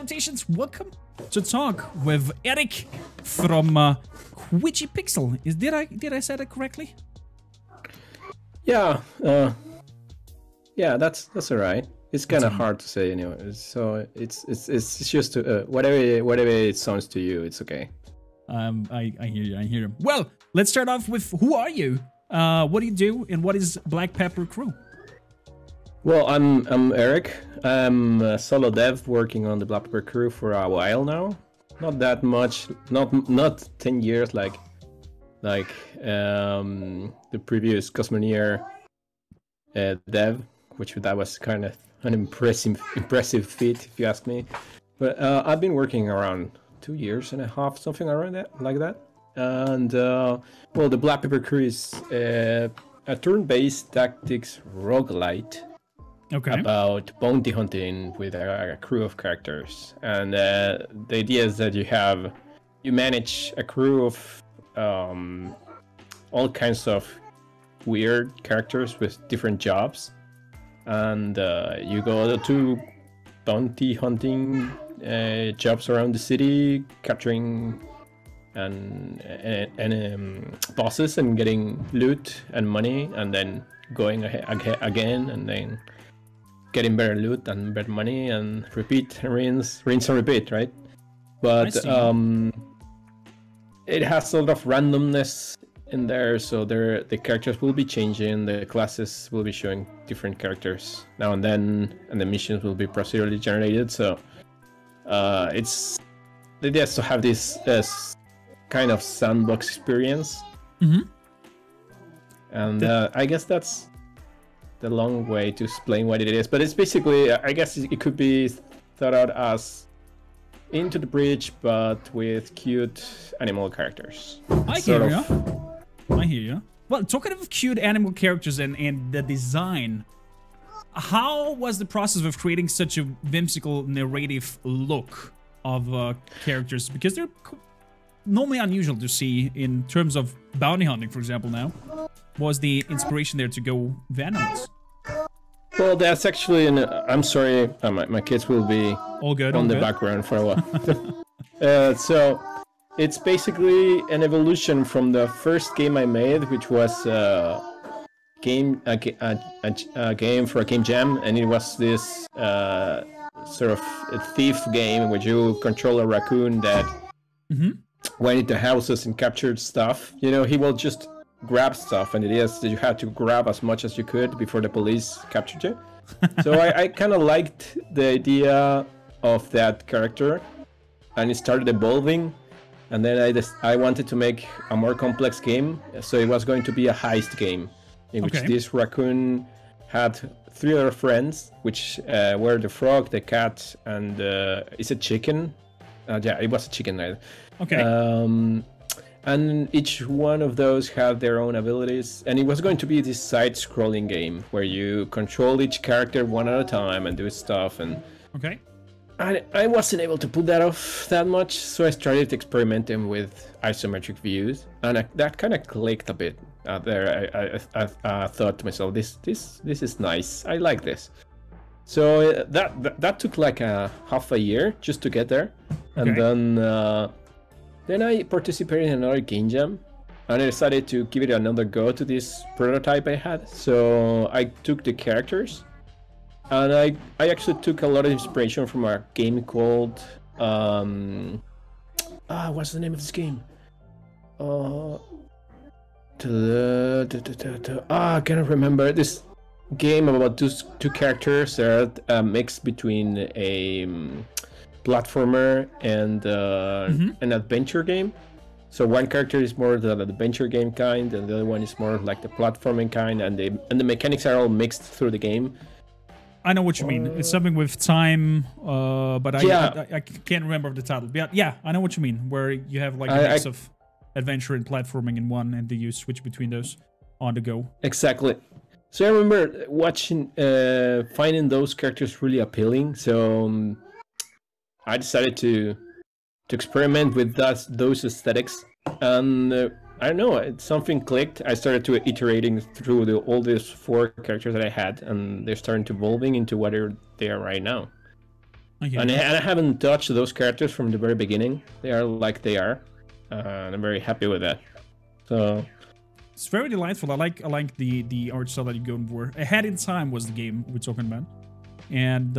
salutations, welcome to talk with Eric from Quidgy Pixel. Did I say that correctly? Yeah, yeah, that's alright. It's kind of hard to say anyway, so it's just whatever it sounds to you, it's okay. I hear you. Well, let's start off with who are you? What do you do, and what is Black Pepper Crew? Well, I'm Eric. I'm a solo dev working on the Black Pepper Crew for a while now. Not that much, not 10 years like the previous Cosmoneer dev, which that was kind of an impressive feat, if you ask me. But I've been working around 2 years and a half, something around that, like that. And well, the Black Pepper Crew is a turn-based tactics roguelite. Okay. About bounty hunting with a crew of characters, and the idea is that you manage a crew of all kinds of weird characters with different jobs, and you go to bounty hunting jobs around the city, capturing and bosses and getting loot and money, and then going again and then getting better loot and better money, and repeat, rinse and repeat, right? But it has a lot of randomness in there, so the characters will be changing, the classes will be showing different characters now and then, and the missions will be procedurally generated. So it's the idea is to have this kind of sandbox experience. And I guess that's the long way to explain what it is, but it's basically, I guess it could be thought out as Into the Breach, but with cute animal characters. I hear you. Well, talking of cute animal characters and the design, how was the process of creating such a whimsical narrative look of characters? Because they're normally unusual to see in terms of bounty hunting, for example. Now, was the inspiration there to go Venoms? Well, that's actually I'm sorry, my kids will be all good on the background for a while. So it's basically an evolution from the first game I made, which was a game for a game jam, and it was this sort of a thief game where you control a raccoon that went into houses and captured stuff. You know, he will just grab stuff, and it is that you had to grab as much as you could before the police captured you. So I kind of liked the idea of that character, and it started evolving, and then I wanted to make a more complex game, so it was going to be a heist game in which this raccoon had 3 other friends, which were the frog, the cat, and it's a chicken. Yeah, it was a chicken, right? Okay. And each one of those had their own abilities, and it was going to be this side-scrolling game where you control each character one at a time and do stuff. And I wasn't able to pull that off that much, so I started experimenting with isometric views, and that kind of clicked a bit there. I thought to myself, this is nice. I like this. So that took like half a year just to get there, and then I participated in another game jam, and I decided to give it another go to this prototype I had. So I took the characters, and I actually took a lot of inspiration from a game called what's the name of this game? I cannot remember. This game about two characters that are a mix between a platformer and an adventure game. So one character is more the adventure game kind, and the other one is more like the platforming kind, and the mechanics are all mixed through the game. I know what you mean. It's something with time, but I can't remember the title. Yeah, I know what you mean, where you have like a mix of adventure and platforming in one, and you switch between those on the go. Exactly. So I remember watching, finding those characters really appealing. So I decided to experiment with those aesthetics, and I don't know, something clicked. I started to iterating through all these 4 characters that I had, and they're starting to evolving into what they are right now. And I haven't touched those characters from the very beginning. They are like they are. And I'm very happy with that. So it's very delightful. I like the art style that you're going for. Ahead in Time was the game we're talking about. And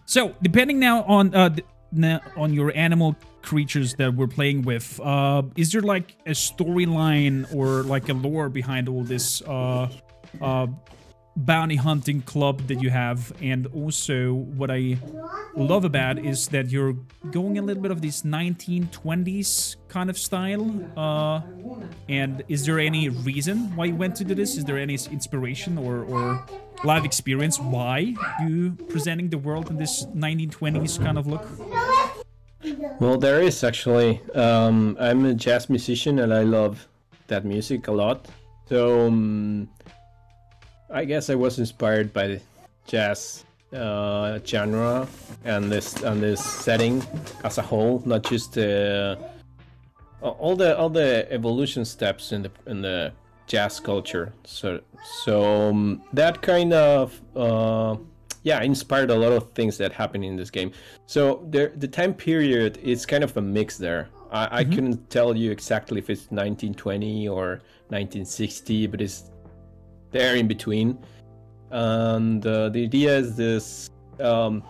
so depending now on your animal creatures that we're playing with, is there like a storyline or like a lore behind all this bounty hunting club that you have? And also what I love about is that you're going a little bit of this 1920s kind of style, and is there any reason why you went to do this? Is there any inspiration or live experience why you presenting the world in this 1920s kind of look? Well, there is actually. I'm a jazz musician and I love that music a lot. So I guess I was inspired by the jazz genre and this setting as a whole, not just all the evolution steps in the jazz culture. So that kind of inspired a lot of things that happen in this game. So the time period is kind of a mix there. I couldn't tell you exactly if it's 1920 or 1960, but it's there in between. And the idea is this, there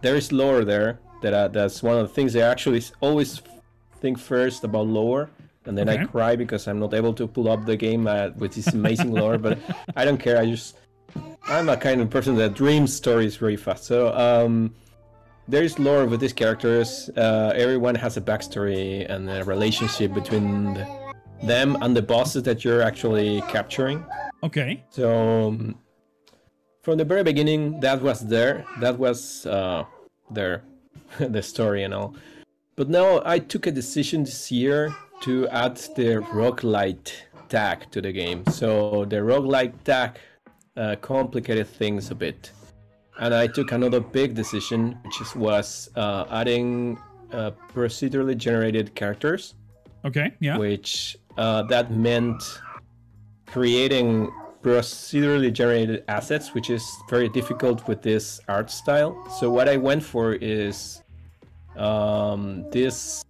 is lore there. That's one of the things I actually always think first about lore, and then I cry because I'm not able to pull up the game with this amazing lore. But I don't care. I'm a kind of person that dreams stories very fast. So there is lore with these characters. Everyone has a backstory and a relationship between them and the bosses that you're actually capturing. Okay. So from the very beginning, that was there. That was there, the story and all. But now I took a decision this year to add the roguelike tag to the game. So the roguelike tag complicated things a bit. And I took another big decision, which was adding procedurally generated characters. Okay, yeah. Which that meant creating procedurally generated assets, which is very difficult with this art style. So what I went for is this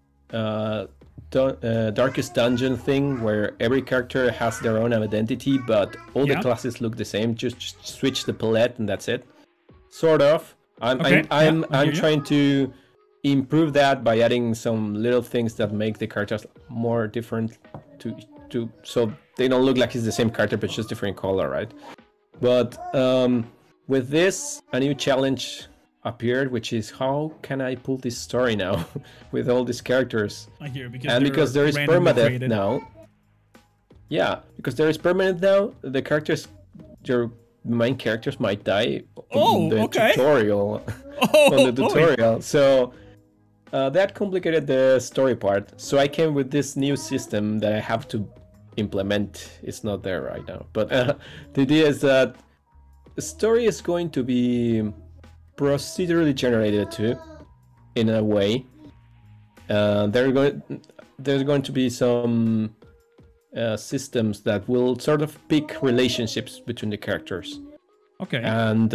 Darkest Dungeon thing, where every character has their own identity, but all the classes look the same. Just switch the palette and that's it. Sort of. I'm trying to improve that by adding some little things that make the characters more different so they don't look like it's the same character but just different color, right? But with this, a new challenge appeared, which is how can I pull this story now with all these characters? I hear, because there is permadeath now. Yeah, because there is permanent now. The characters, your main characters might die on the tutorial. So that complicated the story part. So I came with this new system that I have to implement. It's not there right now, but the idea is that the story is going to be procedurally generated too, in a way. There's going to be some systems that will sort of pick relationships between the characters. Okay. And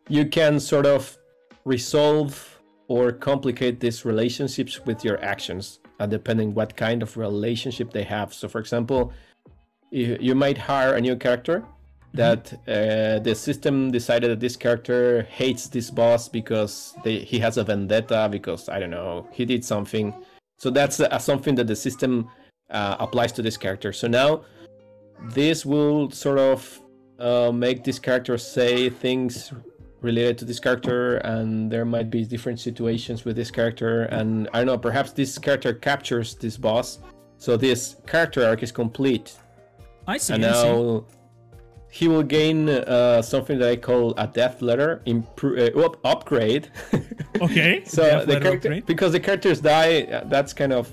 you can sort of resolve or complicate these relationships with your actions, depending what kind of relationship they have. So, for example, you might hire a new character that the system decided that this character hates this boss because he has a vendetta because, I don't know, he did something. So that's something that the system applies to this character. So now this will sort of make this character say things related to this character, and there might be different situations with this character, and I don't know, perhaps this character captures this boss, so this character arc is complete. I see. And now he will gain something that I call a death letter upgrade. Okay. So the character, because the characters die, that's kind of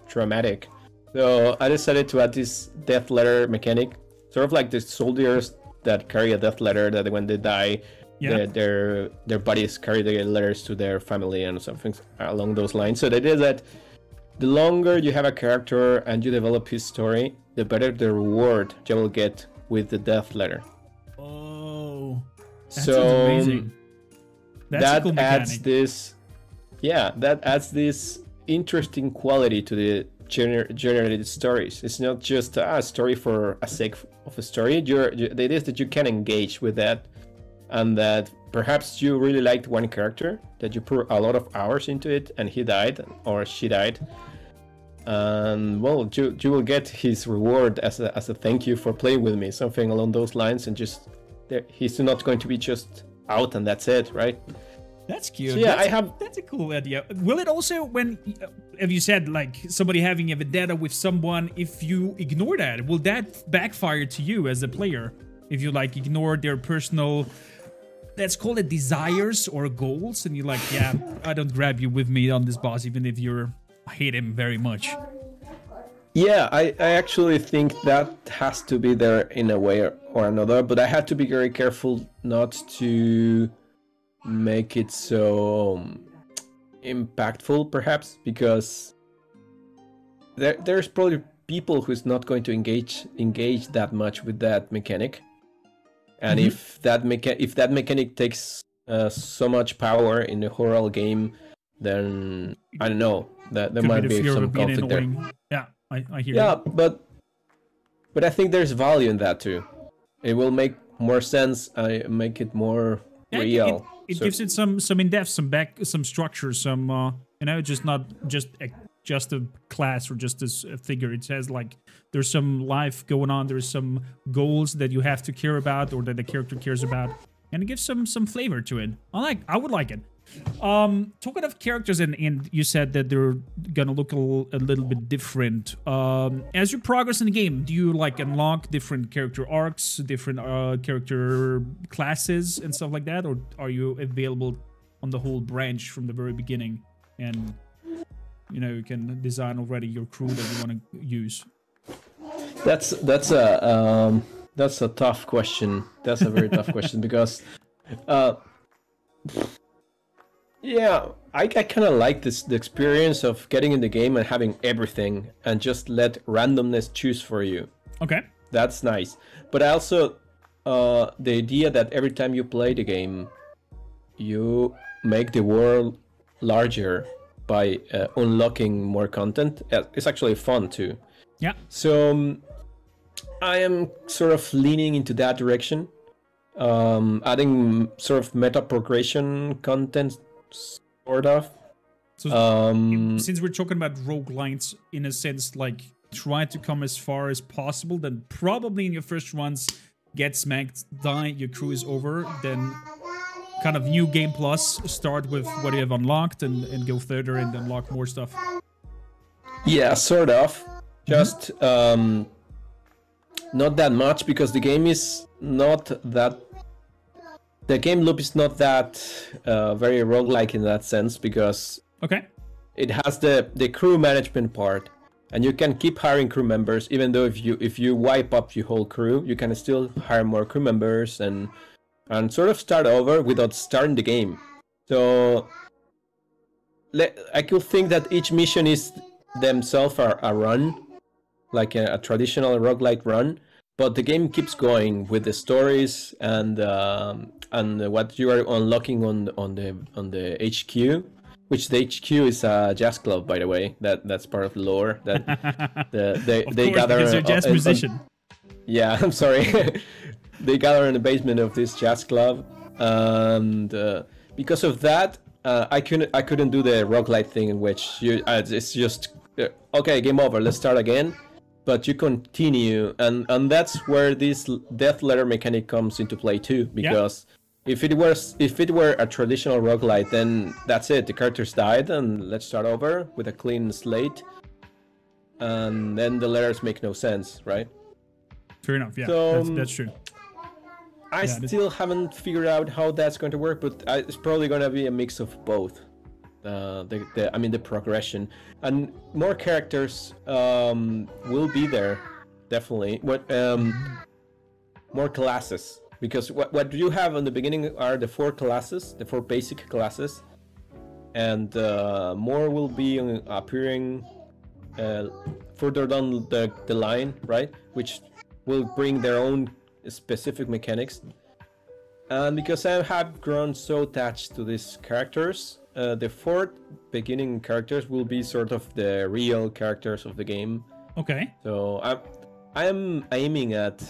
traumatic. So I decided to add this death letter mechanic, sort of like the soldiers that carry a death letter, that when they die, their bodies carry the letters to their family and something along those lines. So the idea is that the longer you have a character and you develop his story, the better the reward you will get with the death letter. Oh, that's amazing. That's a cool adds mechanic. this. Yeah, that adds this interesting quality to the generated stories. It's not just a story for a sake of a story. The idea is that you can engage with that, and that perhaps you really liked one character, that you put a lot of hours into it, and he died or she died, and well, you will get his reward as a thank you for playing with me, something along those lines, and just he's not going to be just out and that's it, right? That's cute. So yeah, that's a cool idea. Will it also, when, have you said, like, somebody having a vendetta with someone, if you ignore that, will that backfire to you as a player? If you, like, ignore their personal, let's call it desires or goals, and you're like, yeah, I don't grab you with me on this boss, even if I hate him very much. Yeah, I actually think that has to be there in a way or another, but I had to be very careful not to make it so impactful, perhaps, because there's probably people who's not going to engage that much with that mechanic, and if that mechanic takes so much power in the horror game, then I don't know, that there might be some conflict there. Yeah, I hear. Yeah, but I think there's value in that too. It will make more sense. Make it more real. It gives it some in-depth, some structure, some just not just a class or just a figure. It says, like, there's some life going on, there's some goals that you have to care about or that the character cares about, and it gives some flavor to it. I would like it. Talking of characters, and you said that they're gonna look a little bit different. As you progress in the game, do you, like, unlock different character arcs, different character classes and stuff like that, or are you available on the whole branch from the very beginning, and you can design already your crew that you want to use? That's a tough question. That's a very tough question, because yeah, I kind of like the experience of getting in the game and having everything and just let randomness choose for you. Okay. That's nice. But I also, the idea that every time you play the game, you make the world larger by unlocking more content. It's actually fun too. Yeah. So I am sort of leaning into that direction, adding sort of meta progression content, sort of. So since we're talking about roguelites, in a sense, like, try to come as far as possible, then probably in your first runs, get smacked, die, your crew is over, then kind of new game plus, start with what you have unlocked and go further and unlock more stuff. Yeah, sort of. Just not that much, because the game is not that... The game loop is not that very roguelike in that sense, because it has the crew management part, and you can keep hiring crew members, even though if you wipe up your whole crew, you can still hire more crew members and sort of start over without starting the game. So I could think that each mission is themselves a run, like a traditional roguelike run, but the game keeps going with the stories and what you are unlocking on the HQ, which the HQ is a jazz club, by the way. That's part of the lore. That they gather because you're a jazz musician. Yeah, I'm sorry. They gather in the basement of this jazz club, and because of that, I couldn't do the roguelite thing, in which it's just okay, game over, let's start again. But you continue, and that's where this death letter mechanic comes into play too, because if it were a traditional roguelite, then that's it, the characters died and let's start over with a clean slate, and then the letters make no sense, right? Fair enough. Yeah, so, that's true. I still haven't figured out how that's going to work, but it's probably going to be a mix of both. The progression, and more characters will be there, definitely. More classes, because what you have in the beginning are the 4 classes, the 4 basic classes, and more will be appearing further down the line, right? Which will bring their own specific mechanics. And because I have grown so attached to these characters, the 4 beginning characters will be sort of the real characters of the game. Okay. So I'm aiming at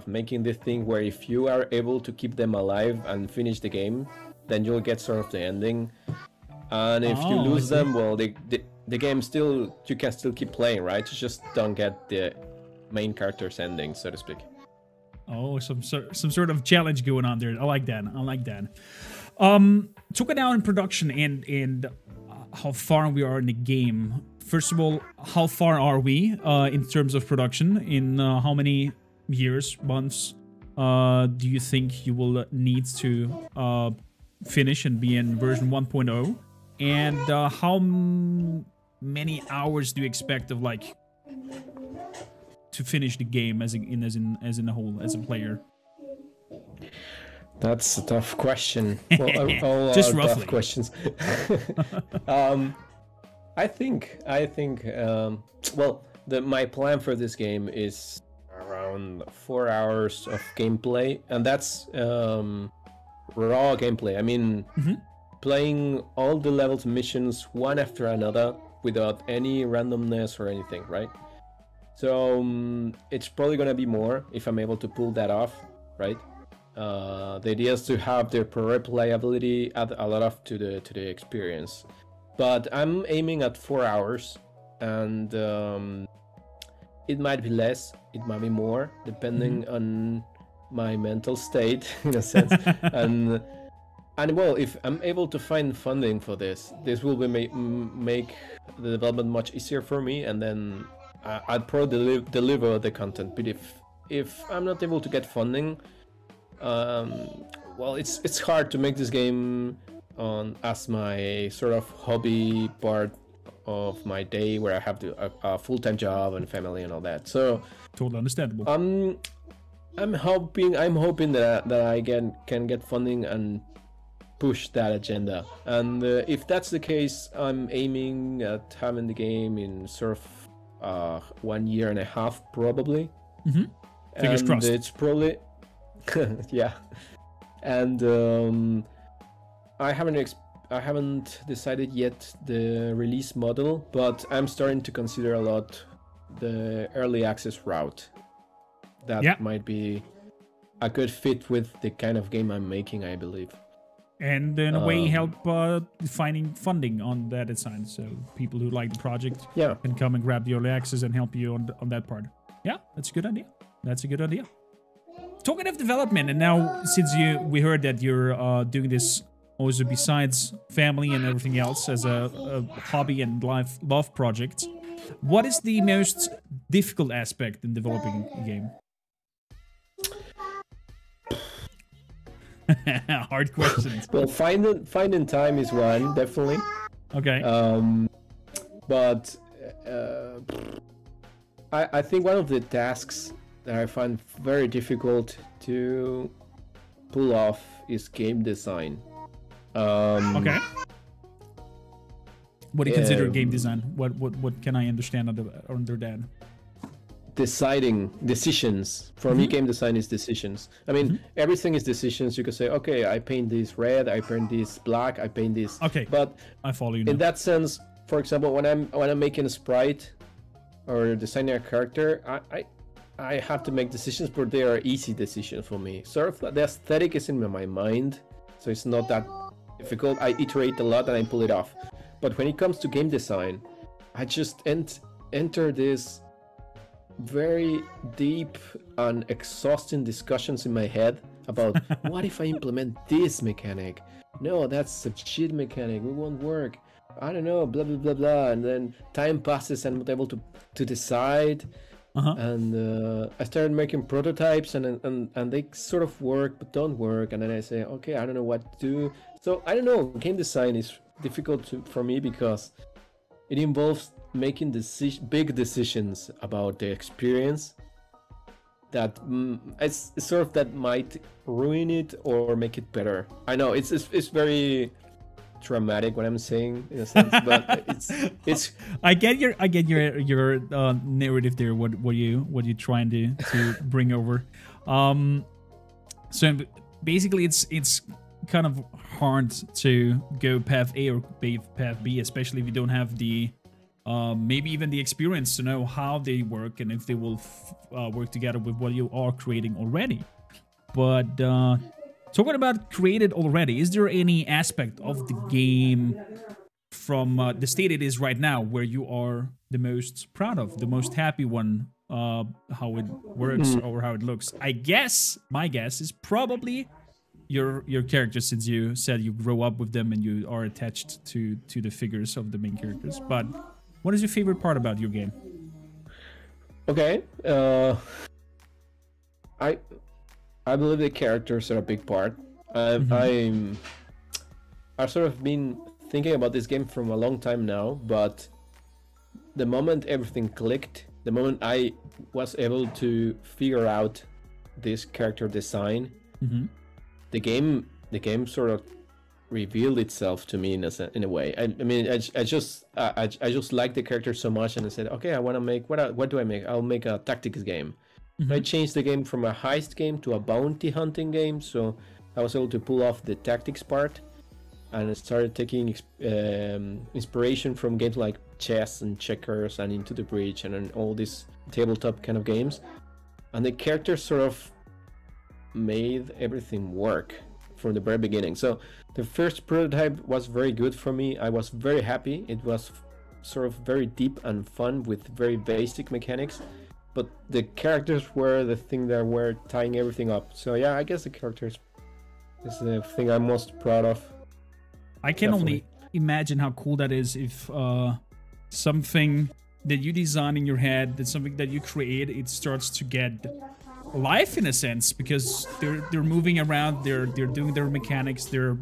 making this thing where if you are able to keep them alive and finish the game, then you'll get sort of the ending. And if you lose them, well, the game you can still keep playing, right? You just don't get the main character's ending, so to speak. Oh, some sort of challenge going on there. I like that. I like that. Talking now in production and how far we are in the game. First of all, how far are we in terms of production? In how many years, months do you think you will need to finish and be in version 1.0? And how many hours do you expect of like to finish the game as in a whole as a player? That's a tough question. Well, all just are roughly. Tough questions. I think. Well, my plan for this game is around 4 hours of gameplay, and that's raw gameplay. I mean, playing all the levels missions one after another without any randomness or anything, right? So it's probably gonna be more if I'm able to pull that off, right? The idea is to have the replayability add a lot of to the experience, but I'm aiming at 4 hours, and it might be less, it might be more, depending on my mental state, in a sense. And well, if I'm able to find funding for this will be make the development much easier for me, and then I'd probably deliver the content. But if I'm not able to get funding, well, it's hard to make this game as my sort of hobby part of my day, where I have a full-time job and family and all that. So totally understandable. I'm hoping that I can get funding and push that agenda. And if that's the case, I'm aiming at having the game in sort of 1.5 years probably. Fingers crossed. It's probably yeah. And I haven't decided yet the release model, but I'm starting to consider a lot the early access route. That might be a good fit with the kind of game I'm making, I believe. And in a way help finding funding on that side, so people who like the project can come and grab the early access and help you on that part. Yeah, that's a good idea. That's a good idea. Talking of development, and now since we heard that you're doing this also besides family and everything else as a hobby and love project, what is the most difficult aspect in developing a game? Hard questions. Well, finding time is one, definitely. Okay. But I think one of the tasks that I find very difficult to pull off is game design. Okay. What do you consider game design? What can I understand under that? Deciding decisions. For me, game design is decisions. I mean, everything is decisions. You could say, okay, I paint this red, I paint this black, I paint this. Okay. But I follow you now. In that sense, for example, when I'm making a sprite or designing a character, I have to make decisions, but they are easy decisions for me. Sort of the aesthetic is in my mind, so it's not that difficult. I iterate a lot and I pull it off. But when it comes to game design, I just enter this very deep and exhausting discussions in my head about what if I implement this mechanic? No, that's a shit mechanic, it won't work. I don't know, blah blah blah blah. And then time passes and I'm not able to decide. And I started making prototypes and they sort of work but don't work. And then I say, okay, I don't know what to do. So I don't know, game design is difficult for me because it involves making big decisions about the experience that it's sort of that might ruin it or make it better. I know it's very dramatic what I'm saying in a sense, but it's I get your narrative there. What you trying to bring over. So basically it's kind of hard to go path A or path B, especially if you don't have the maybe even the experience to know how they work and if they will work together with what you are creating already. But talking about created already, is there any aspect of the game from the state it is right now where you are the most proud of, the most happy one, how it works or how it looks? I guess, my guess is probably your characters, since you said you grow up with them and you are attached to the figures of the main characters. But what is your favorite part about your game? Okay, I believe the characters are a big part. I've sort of been thinking about this game from a long time now, but the moment everything clicked, the moment I was able to figure out this character design, the game sort of revealed itself to me in a way. I mean, I just like the character so much, and I said, okay, I want to make what do I make? I'll make a tactics game. I changed the game from a heist game to a bounty hunting game, so I was able to pull off the tactics part, and I started taking inspiration from games like chess and checkers and Into the Breach and all these tabletop kind of games, and the characters sort of made everything work from the very beginning. So the first prototype was very good for me. I was very happy. It was sort of very deep and fun with very basic mechanics, but the characters were the thing that were tying everything up. So yeah, I guess the characters is the thing I'm most proud of. I can only imagine how cool that is if something that you design in your head, that something that you create, it starts to get life in a sense, because they're moving around, they're doing their mechanics, they're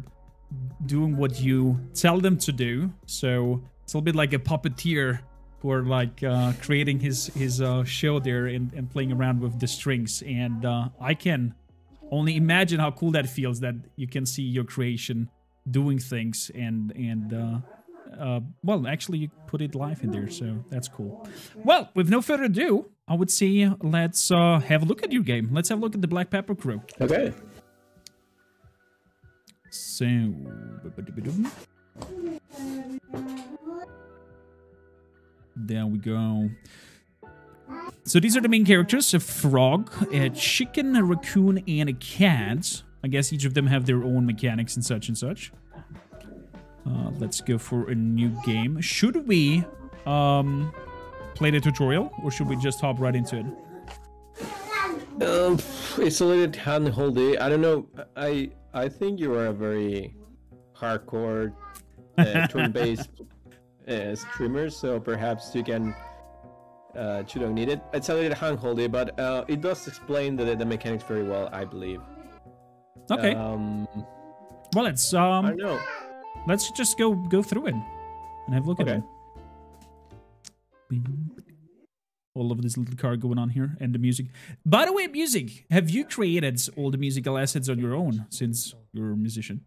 doing what you tell them to do. So it's a little bit like a puppeteer who are like creating his show there and playing around with the strings. And I can only imagine how cool that feels, that you can see your creation doing things and well, actually you put it live in there, so that's cool. Well, with no further ado, I would say let's have a look at your game. Let's have a look at the Black Pepper Crew. Okay. So there we go. So these are the main characters: a frog, a chicken, a raccoon, and a cat. I guess each of them have their own mechanics and such and such. Let's go for a new game. Should we play the tutorial, or should we just hop right into it? It's a little hand-holdy. I don't know. I think you are a very hardcore turn-based streamer, so perhaps you don't need it. It's a little hand-holdy, but it does explain the mechanics very well, I believe. Okay. Well, it's I don't know. Let's just go through it and have a look at it. All of this little car going on here, and the music. By the way, music. Have you created all the musical assets on your own since you're a musician?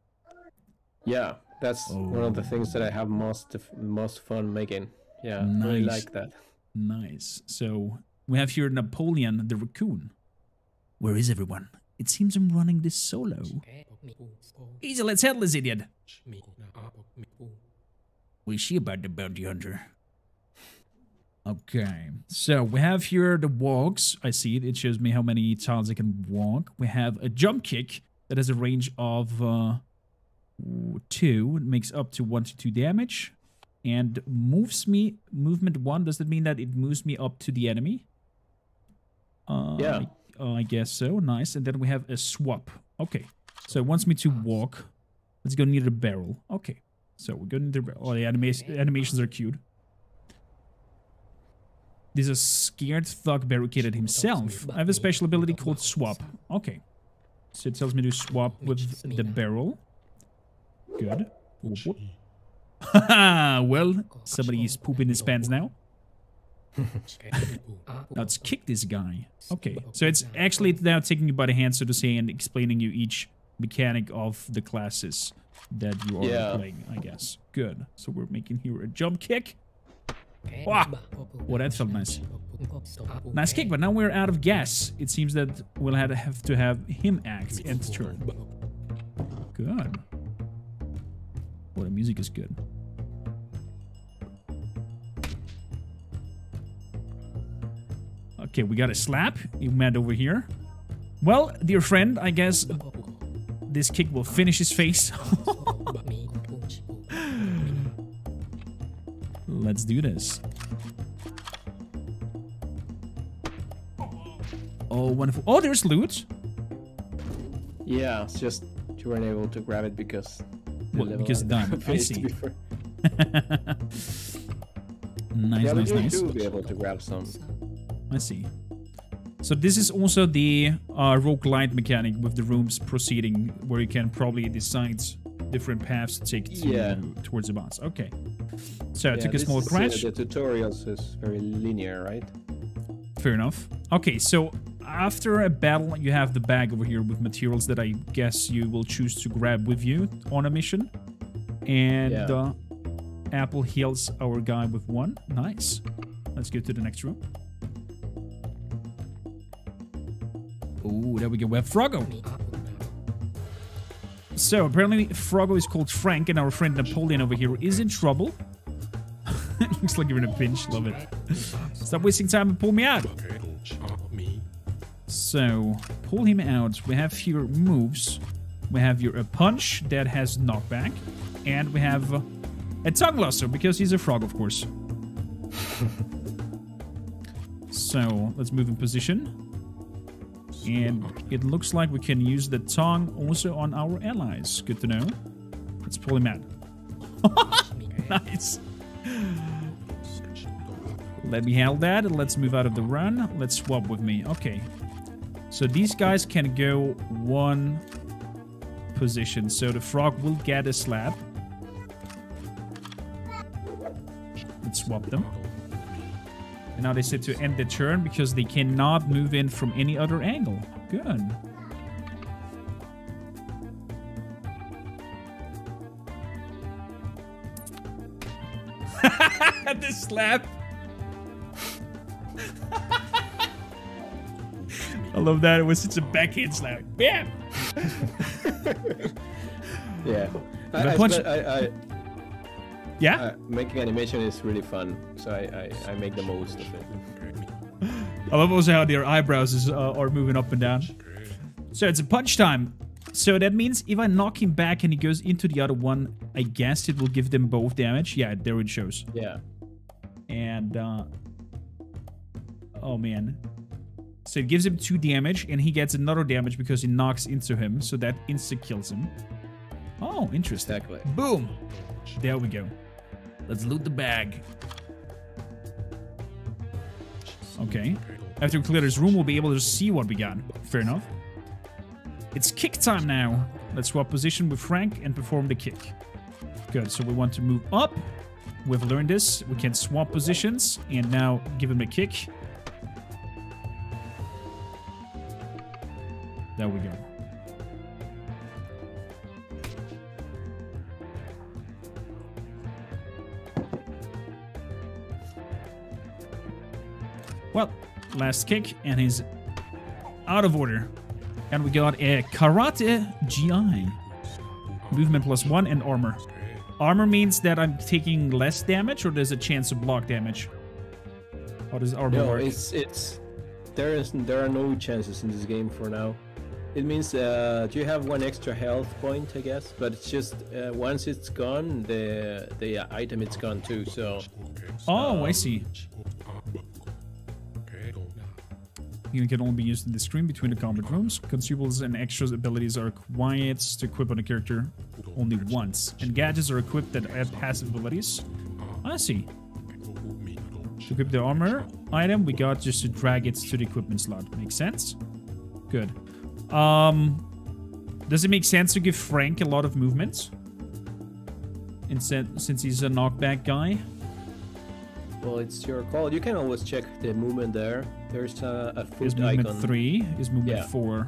Yeah, that's one of the things that I have most fun making. Yeah, nice. I really like that. Nice. So we have here Napoleon the raccoon. Where is everyone? It seems I'm running this solo. Easy, let's handle this idiot. We see about the bounty hunter. Okay, so we have here the walks. I see it. It shows me how many tiles I can walk. We have a jump kick that has a range of 2. It makes up to 1 to 2 damage. And movement 1. Does that mean that it moves me up to the enemy? Yeah. I guess so. Nice. And then we have a swap. Okay. So it wants me to walk. Let's go near the barrel. Okay. So we're going near the barrel. Oh, the animations are cute. There's a scared thug barricaded himself. I have a special ability called swap. Okay. So it tells me to swap with the barrel. Good. Haha, well, somebody's pooping his pants now. Let's kick this guy. Okay, so it's actually now taking you by the hand, so to say, and explaining you each mechanic of the classes that you are playing, I guess. Good. So we're making here a jump kick. Wow. Oh, that felt nice. Nice kick, but now we're out of gas. It seems that we'll have to have him act and turn. Good. Oh, the music is good. Okay, we got a slap. You mad over here. Well, dear friend, I guess this kick will finish his face. Let's do this. Oh, wonderful. Oh, there's loot. Yeah, it's just you weren't able to grab it because... Because done. I see. Nice, yeah, nice, nice. You will be able to grab some. I see. So this is also the roguelike mechanic with the rooms proceeding, where you can probably decide different paths to take towards the boss. Okay. So I took a small crash. The tutorials is very linear, right? Fair enough. Okay, so after a battle, you have the bag over here with materials that I guess you will choose to grab with you on a mission. And Apple heals our guy with 1. Nice. Let's go to the next room. Oh, there we go. We have Froggo. So apparently Froggo is called Frank, and our friend Napoleon over here is in trouble. Looks like you're in a pinch. Love it. Stop wasting time and pull me out. So pull him out. We have here moves. We have here a punch that has knockback, and we have a tongue lasso because he's a frog, of course. So let's move in position. And it looks like we can use the tongue also on our allies. Good to know. Let's pull him out. Nice. Let me handle that. And let's move out of the run. Let's swap with me. Okay. So these guys can go 1 position. So the frog will get a slap. Let's swap them. And now they said to end the turn because they cannot move in from any other angle. Good. The slap. I love that. It was such a backhand slap. Bam! Yeah. Making animation is really fun, so I make the most of it. I love also how their eyebrows are moving up and down. So it's a punch time. So that means if I knock him back and he goes into the other one, I guess it will give them both damage. Yeah, there it shows. Yeah. And, oh man. So it gives him 2 damage, and he gets another damage because he knocks into him, so that insta-kills him. Oh, interesting. Exactly. Boom! There we go. Let's loot the bag. Okay. After we clear this room, we'll be able to see what we got. Fair enough. It's kick time now. Let's swap position with Frank and perform the kick. Good, so we want to move up. We've learned this. We can swap positions and now give him a kick. There we go. Well, last kick, and he's out of order. And we got a Karate GI. Movement +1 and armor. Armor means that I'm taking less damage, or there's a chance to block damage? How does armor work? There are no chances in this game for now. It means you have 1 extra health point, I guess, but it's just once it's gone, the item is gone too. So. Oh, I see. You can only be used in the screen between the combat rooms. Consumables and extra abilities are required to equip on a character only once, and gadgets are equipped that add passive abilities. I see. To equip the armor item, we got just to drag it to the equipment slot. Makes sense? Good. Does it make sense to give Frank a lot of movement? Since he's a knockback guy? Well, it's your call. You can always check the movement there. There's a foot His movement icon. 3, his movement 4.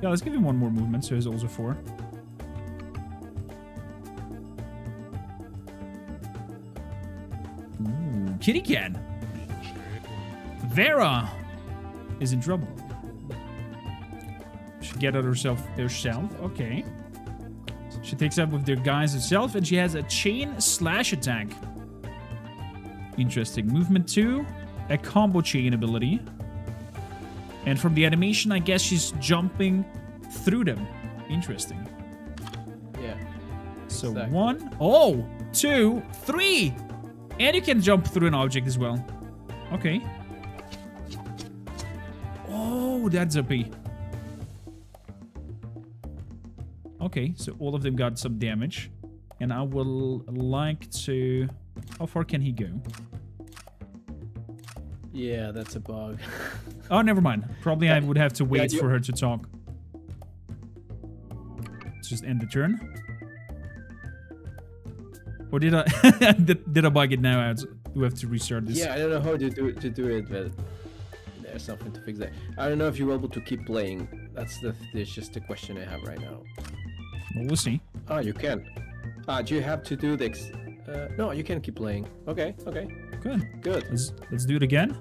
Yeah, let's give him 1 more movement, so he's also 4. Ooh, kitty cat. Vera is in trouble. She get out herself. Okay. She takes up with their guys herself, and she has a chain slash attack. Interesting. Movement 2, a combo chain ability. And from the animation, I guess she's jumping through them. Interesting. Yeah. So exactly. 1, 2, 3! And you can jump through an object as well. Okay. Oh, that's OP. Okay, so all of them got some damage. And I will like to... How far can he go? Yeah, that's a bug. Oh, never mind. Probably I would have to wait for her to talk. Let's just end the turn. Or did I... did I bug it now? Do we have to restart this? Yeah, I don't know how to do it, but there's something to fix that. I don't know if you're able to keep playing. That's just the question I have right now. Well, we'll see. Oh, you can. Do you have to do the... no, you can keep playing. Okay. Good. Let's do it again.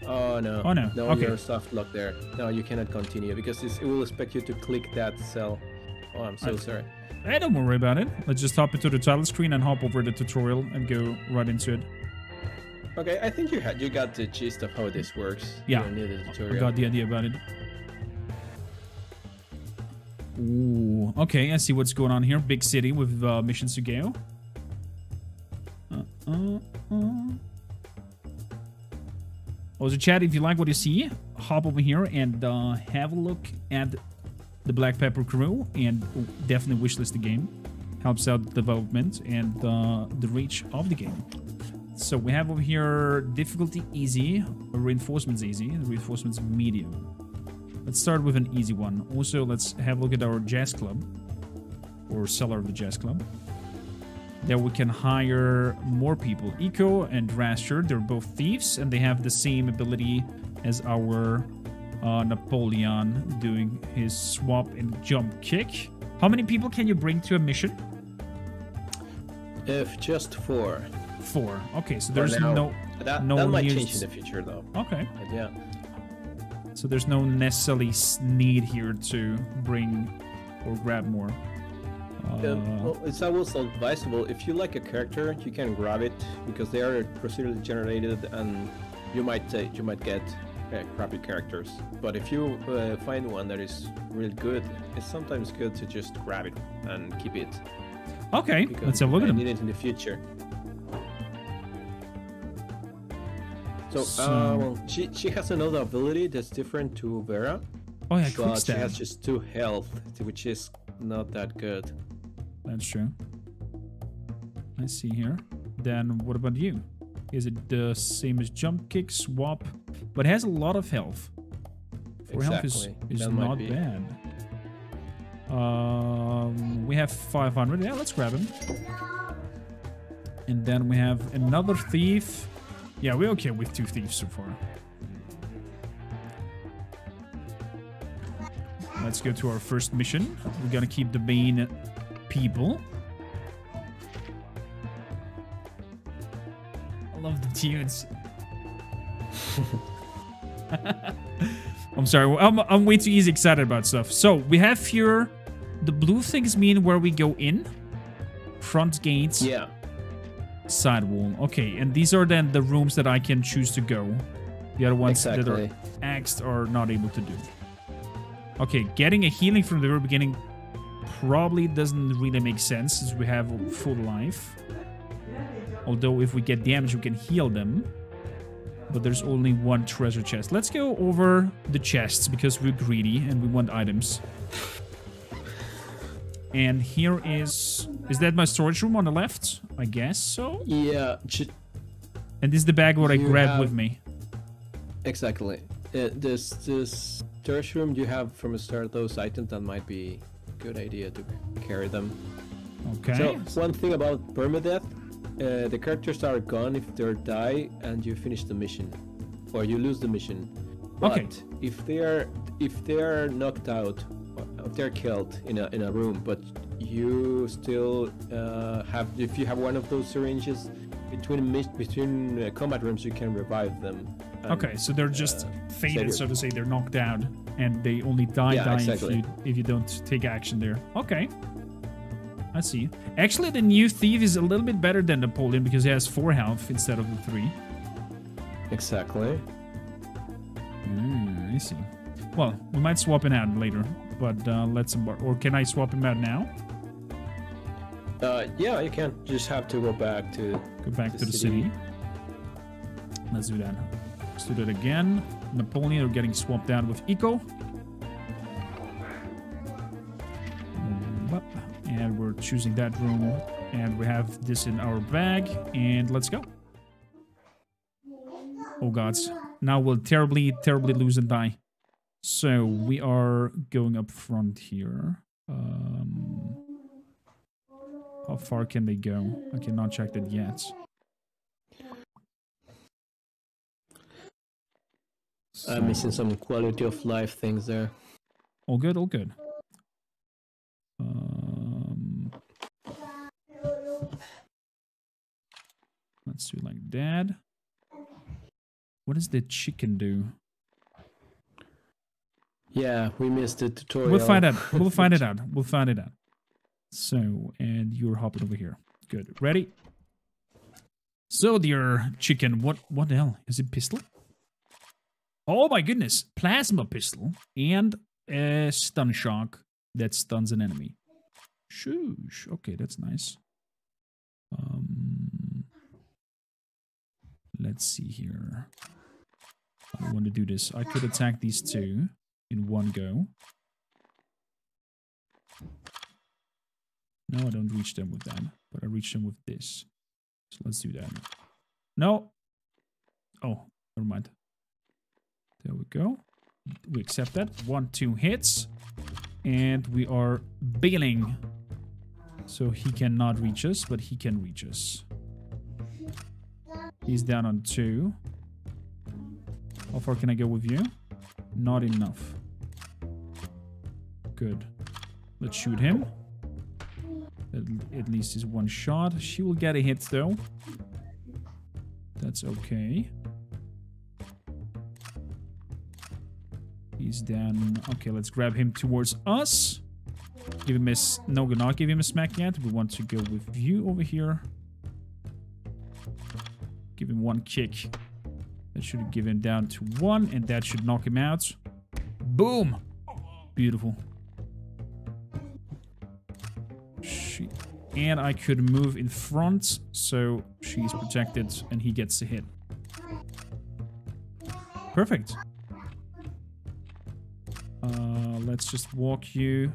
Oh, no. Oh, no. No, Okay. you're soft locked there. No, you cannot continue because it will expect you to click that cell. Oh, I'm so sorry. Hey, don't worry about it. Let's just hop into the title screen and hop over the tutorial and go right into it. Okay, I think you got the gist of how this works. Yeah, You don't need a tutorial. I got the idea about it. Ooh, okay, I see what's going on here. Big city with missions to go. Also, chat, if you like what you see, hop over here and have a look at the Black Pepper crew and definitely wishlist the game. Helps out the development and the reach of the game. So we have over here difficulty easy, reinforcements easy, and reinforcements medium. Let's start with an easy one. Also, let's have a look at our jazz club, or seller of the jazz club. There we can hire more people. Eco and Rasher, they're both thieves, and they have the same ability as our Napoleon doing his swap and jump kick. How many people can you bring to a mission? If just 4. 4. Okay, so there's no that might change in the future though. Okay. But yeah. So there's no necessarily need here to bring or grab more. Well, it's always advisable if you like a character, you can grab it because they are procedurally generated, and you might get crappy characters. But if you find one that is really good, it's sometimes good to just grab it and keep it. Okay, let's have a look at you them. need it in the future. So, well, she has another ability that's different to Vera. Oh yeah, but quick she stab. has just 2 health, which is not that good. That's true. I see here. Then what about you? Is it the same as jump kick, swap, but has a lot of health? 4 health is not bad. We have 500. Yeah, let's grab him. And then we have another thief. Yeah, we're okay with 2 thieves so far. Let's go to our first mission. We're gonna keep the main people. I love the tunes. I'm sorry, I'm way too easy excited about stuff. So, we have here, the blue things mean where we go in. Front gates. Yeah. Side wall. Okay, and these are then the rooms that I can choose to go. The other ones that are axed are not able to do. Okay, getting a healing from the very beginning probably doesn't really make sense since we have full life. Although if we get damage, we can heal them. But there's only 1 treasure chest. Let's go over the chests because we're greedy and we want items. And here is that my storage room on the left? I guess so. Yeah. And this is the bag what I grabbed with me. Exactly. This storage room you have from the start those items that might be a good idea to carry them. Okay. So one thing about permadeath, the characters are gone if they die and you finish the mission, or you lose the mission. But okay. If they are knocked out, if they're killed in a room, but you still if you have one of those syringes between combat rooms, you can revive them. And, okay, so they're just faded, so to say. They're knocked out, and they only die exactly. if you don't take action there. Okay. I see. Actually, the new Thief is a little bit better than Napoleon because he has 4 health instead of the 3. Exactly. I see. Well, we might swap him out later, but let's embark. Or can I swap him out now? Yeah, you can. You just have to go back to the city. Let's do that. Let's do that again. Napoleon are getting swapped out with Eco. And we're choosing that room. And we have this in our bag. And let's go. Oh gods. Now we'll terribly, terribly lose and die. So we are going up front here. How far can they go? I cannot check that yet. So, I'm missing some quality of life things there. All good, all good. Let's do like that. What does the chicken do? Yeah, we missed the tutorial. We'll find out. We'll find it out. We'll find it out. So, and you're hopping over here. Good. Ready? So, dear chicken, what the hell? Is it pistol? Oh my goodness. Plasma pistol and a stun shock that stuns an enemy. Shoosh. Okay, that's nice. Let's see here. I want to do this. I could attack these two in one go. No, I don't reach them with that, but I reach them with this. So let's do that. No. Oh, never mind. There we go. We accept that. 1, 2 hits. And we are bailing. So he cannot reach us, but he can reach us. He's down on 2. How far can I go with you? Not enough. Good. Let's shoot him. At least is 1 shot. She will get a hit though. That's okay. He's down. Okay, let's grab him towards us. Give him a... No, we're not give him a smack yet. We want to go with you over here. Give him 1 kick. That should give him down to 1, and that should knock him out. Boom! Beautiful. And I could move in front, so she's protected, and he gets a hit. Perfect. Let's just walk you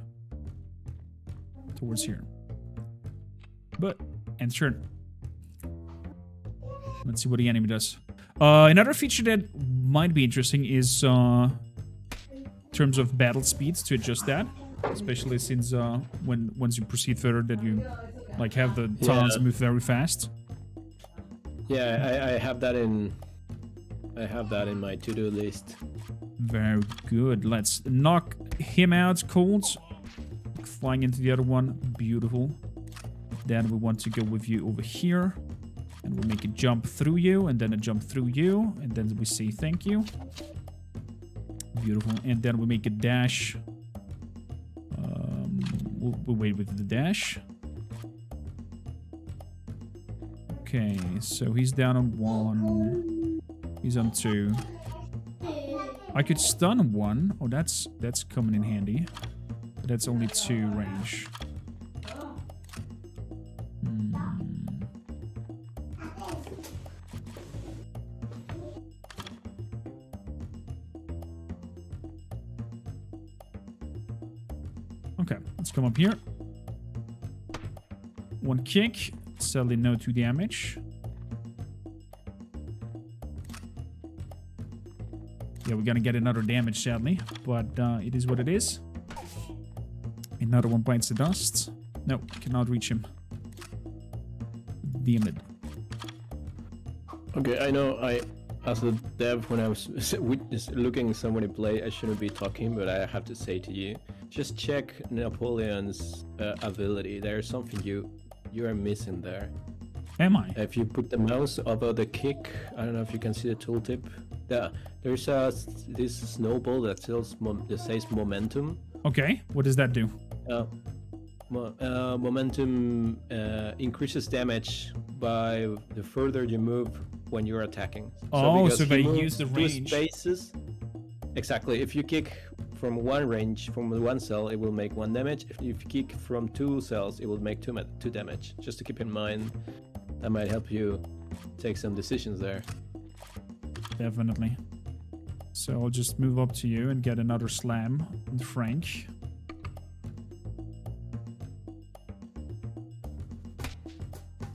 towards here. But, and turn. Let's see what the enemy does. Another feature that might be interesting is in terms of battle speeds, to adjust that, especially since once you proceed further, that you like have the talents move very fast. Yeah, I have that in. I have that in my to-do list. Very good. Let's knock him out cold. Flying into the other one. Beautiful. Then we want to go with you over here. And we'll make a jump through you. And then a jump through you. And then we say thank you. Beautiful. And then we make a dash. We'll wait with the dash. Okay, so he's down on 1. He's on 2. I could stun 1. Oh, that's coming in handy. But that's only 2 range. Okay, let's come up here. 1 kick. Sadly, no 2 damage. Yeah, we're gonna get another damage, sadly. But it is what it is. Another one bites the dust. No, cannot reach him. Damn it. Okay, I know as a dev, when I was looking somebody play, I shouldn't be talking, but I have to say to you, just check Napoleon's ability. There's something you are missing there. Am I? If you put the mouse over the kick, I don't know if you can see the tooltip. There's this snowball that says momentum. Okay, what does that do? Momentum increases damage by the further you move when you're attacking. So if I use the range. Spaces, exactly. If you kick from one range, from one cell, it will make 1 damage. If you kick from 2 cells, it will make 2 damage. Just to keep in mind, that might help you take some decisions there. Definitely. So I'll just move up to you and get another slam on Frank.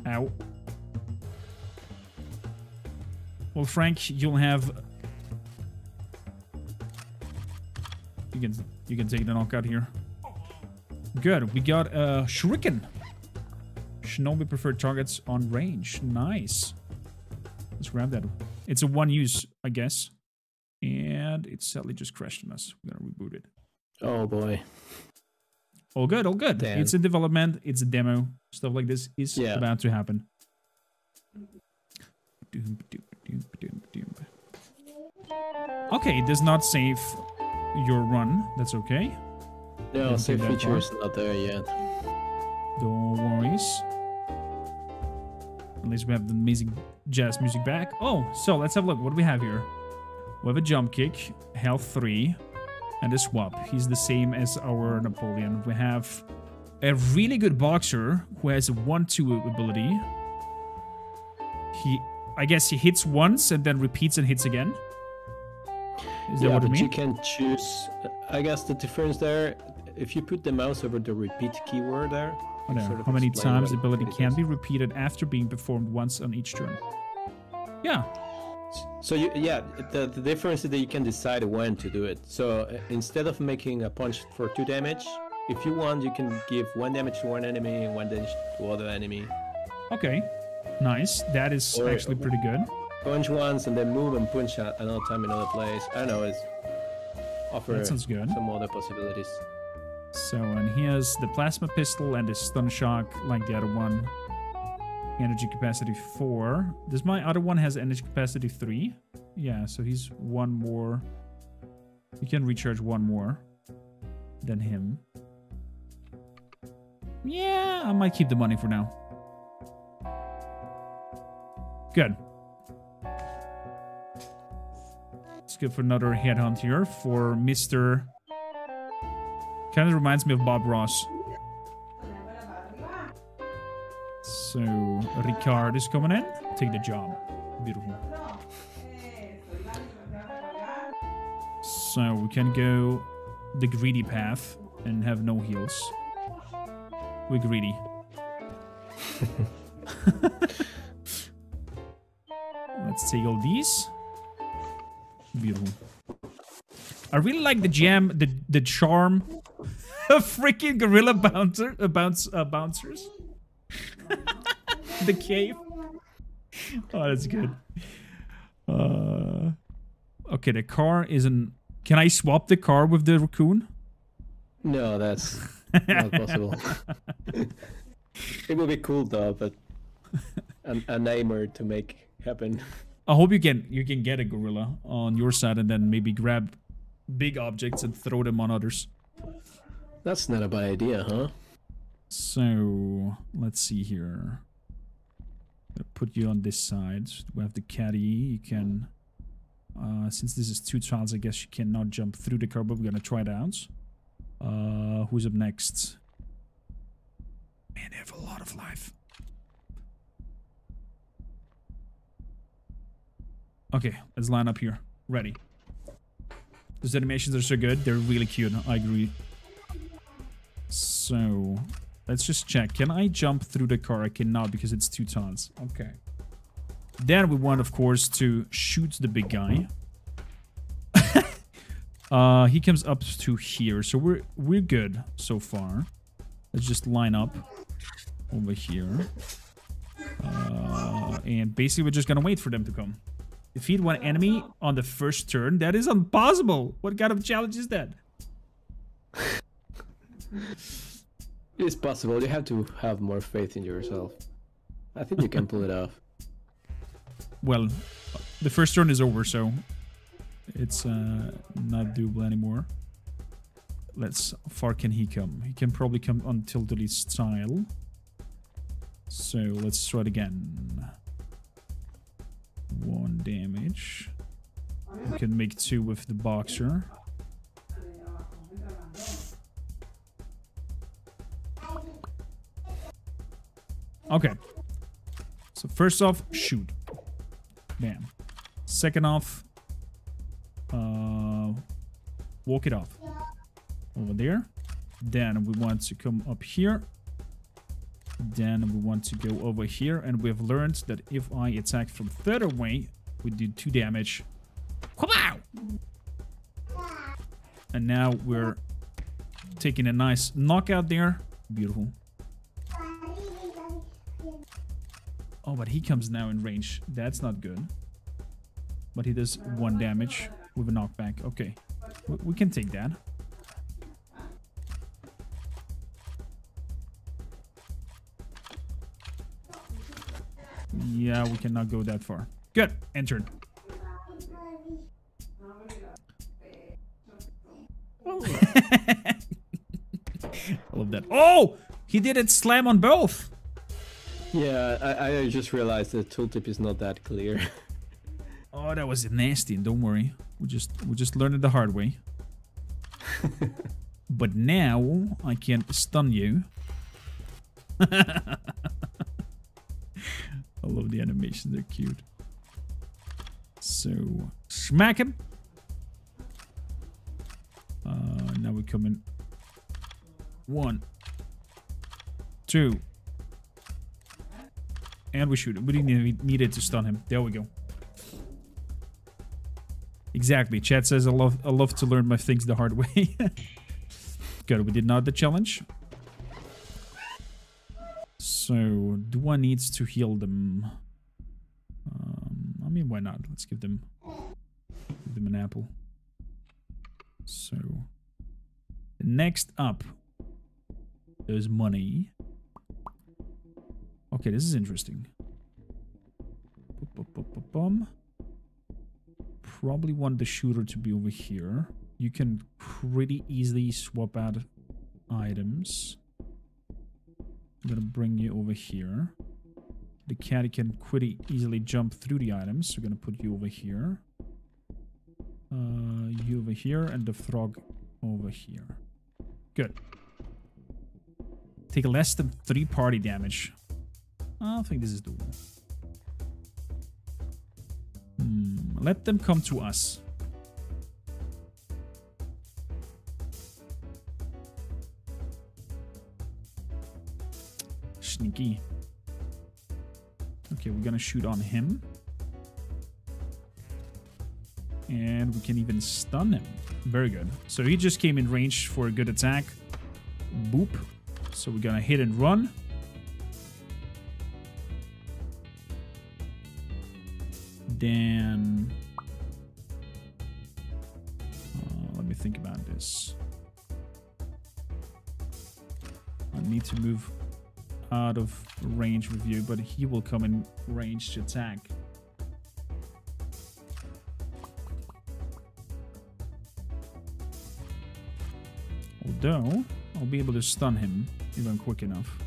Ow. Well, Frank, you'll have... You can take the knockout here. Good. We got a shuriken. Shinobi preferred targets on range. Nice. Let's grab that. It's a one use, I guess. And it sadly just crashed on us. We're gonna reboot it. Oh boy. All good, all good. Damn. It's in development. It's a demo. Stuff like this is about to happen. Okay, it does not save your run. That's okay. No, save feature is not there yet. Don't worries. At least we have the amazing jazz music back. Oh, so let's have a look. What do we have here? We have a jump kick, health 3, and a swap. He's the same as our Napoleon. We have a really good boxer who has a 1-2 ability. I guess he hits once and then repeats and hits again. Is that what it means? You can choose. I guess the difference there, if you put the mouse over the repeat keyword there. Oh, no. How many times the ability can be repeated after being performed once on each turn? Yeah. So the difference is that you can decide when to do it. So instead of making a punch for 2 damage, if you want, you can give 1 damage to one enemy and 1 damage to other enemy. Okay, nice. That is actually pretty good. Punch once and then move and punch another time in another place. I don't know, it's that sounds good. Some other possibilities. So, and he has the plasma pistol and the stun shock like the other one. Energy capacity 4. Does my other one has energy capacity 3? Yeah, so he's 1 more. You can recharge 1 more than him. Yeah, I might keep the money for now. Good. Let's go for another headhunt here for Mr. Kind of reminds me of Bob Ross. So, Ricard is coming in. Take the job. Beautiful. So, we can go the greedy path and have no heals. We're greedy. Let's take all these. Beautiful. I really like the jam, the charm of freaking gorilla bouncers. The cave. Oh, that's good. Okay, the car isn't... Can I swap the car with the raccoon? No, that's not possible. It would be cool though, but a nightmare to make happen. I hope you can get a gorilla on your side and then maybe grab big objects and throw them on others. That's not a bad idea, huh? So, let's see here. I'll put you on this side. We have the caddy. You can... since this is 2 tiles, I guess you cannot jump through the car, but we're gonna try it out. Who's up next? Man, they have a lot of life. Okay, let's line up here. Ready. Those animations are so good. They're really cute. I agree. So, let's just check. Can I jump through the car? I cannot because it's 2 tons. Okay. Then we want, of course, to shoot the big guy. He comes up to here. So we're good so far. Let's just line up over here. And basically we're just gonna wait for them to come. Defeat 1 enemy on the first turn. That is impossible. What kind of challenge is that? It's possible. You have to have more faith in yourself. I think you can pull it off. Well, the first turn is over, so it's not doable anymore. How far can he come? He can probably come until the least tile. So let's try it again. 1 damage. We can make 2 with the boxer. Okay. So first off, shoot. Bam. Second off, walk it off. Over there. Then we want to come up here. Then we want to go over here. And we've learned that if I attack from further away, we do 2 damage. Wow! And now we're taking a nice knockout there. Beautiful. Oh, but he comes now in range. That's not good. But he does 1 damage with a knockback. Okay. We can take that. Yeah, we cannot go that far. Good. Entered. I love that. Oh! He did it slam on both! Yeah, I just realized the tooltip is not that clear. Oh, that was nasty. Don't worry. We just learned it the hard way. But now I can stun you. I love the animations. They're cute. So, smack him. Now we come in. 1, 2. And we shoot him. We didn't need it to stun him. There we go. Exactly. Chat says I love to learn my things the hard way. Good. We did not the challenge. So, do I need to heal them? I mean, why not? Let's give them an apple. So, next up is money. Okay, this is interesting. Probably want the shooter to be over here. You can pretty easily swap out items. I'm gonna bring you over here. The caddy can pretty easily jump through the items. So we're gonna put you over here. You over here, and the frog over here. Good. Take less than 3 party damage. I don't think this is doable. Let them come to us. Sneaky. Okay, we're gonna shoot on him. And we can even stun him. Very good. So he just came in range for a good attack. Boop. So we're gonna hit and run. Then... let me think about this. I need to move out of range with you, but he will come in range to attack. Although, I'll be able to stun him if I'm quick enough.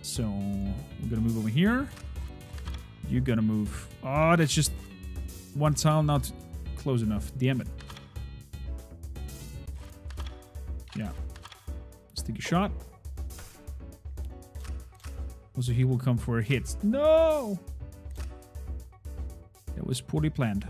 So, we're gonna move over here. You're gonna move. Oh, that's just 1 tile not close enough. Damn it. Yeah. Let's take a shot. Also, he will come for a hit. No! That was poorly planned.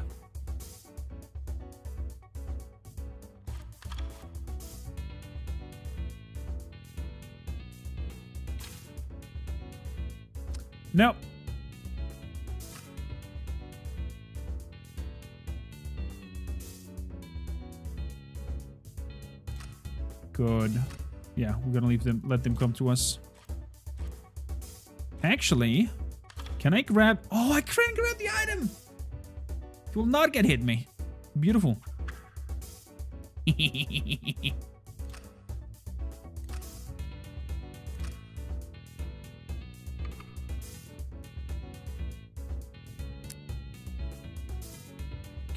No. Good. Yeah, we're gonna let them come to us. Actually, can I grab... Oh, I can't grab the item! It will not get hit me. Beautiful.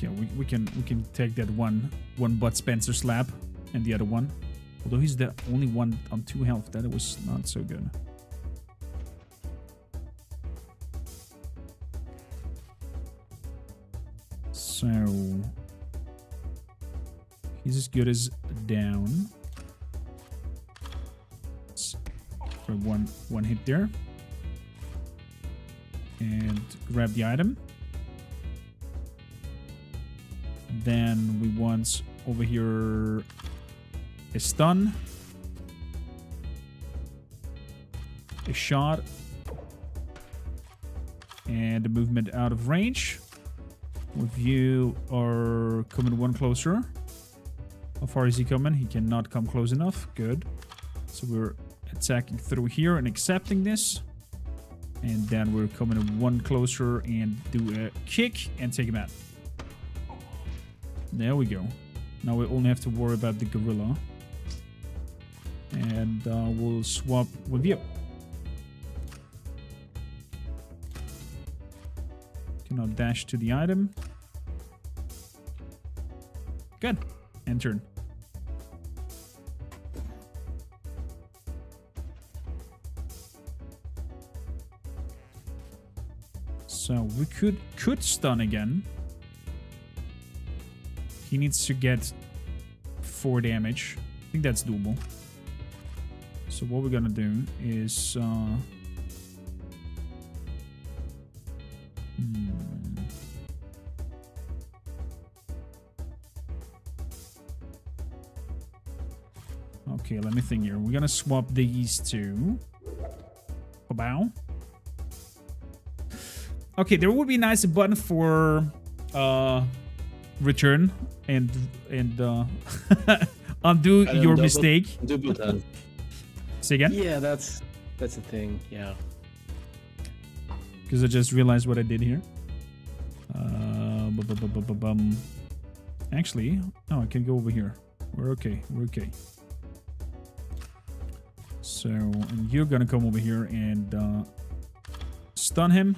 Okay, we can take that one Bud Spencer slap and the other one. Although he's the only one on 2 health, that was not so good. So he's as good as down. For one hit there. And grab the item. Then we want over here a stun, a shot, and a movement out of range. If you are coming one closer. How far is he coming? He cannot come close enough. Good. So we're attacking through here and accepting this. And then we're coming one closer and do a kick and take him out. There we go. Now we only have to worry about the gorilla. And we'll swap with you. Can now dash to the item. Good. And turn. So we could stun again. He needs to get 4 damage. I think that's doable. So what we're gonna do is okay, let me think here. We're gonna swap these two. Bow. Okay, there would be a nice button for return and undo your mistake. Say again? Yeah, that's a thing. Yeah. Because I just realized what I did here. Actually, no, I can go over here. We're okay. We're okay. So, and you're gonna come over here and stun him.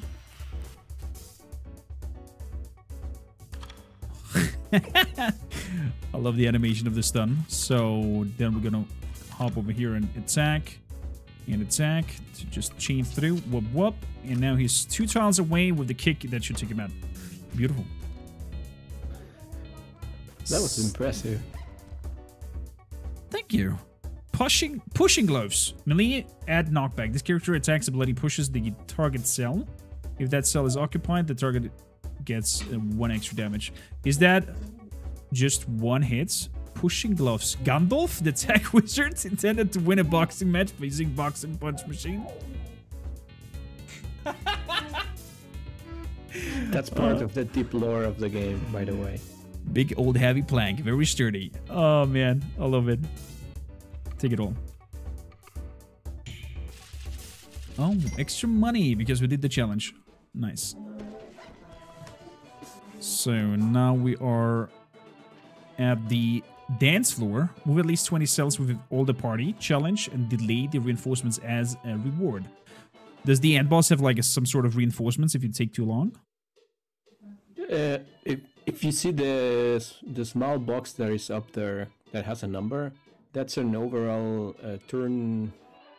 I love the animation of the stun. So then we're gonna hop over here and attack to just chain through. Whoop whoop. And now he's 2 tiles away with the kick that should take him out. Beautiful. That was impressive. Thank you. Pushing gloves. Melee, add knockback. This character attacks ability pushes the target cell. If that cell is occupied, the target gets 1 extra damage. Is that just 1 hit? Pushing gloves. Gandalf, the tech wizard, intended to win a boxing match by using boxing punch machine. That's part of the deep lore of the game, by the way. Big old heavy plank, very sturdy. Oh man, I love it. Take it all. Oh, extra money because we did the challenge. Nice. So now we are at the dance floor. Move at least 20 cells with all the party. Challenge and delay the reinforcements as a reward. Does the end boss have like some sort of reinforcements if you take too long? If you see the small box that is up there that has a number, that's an overall turn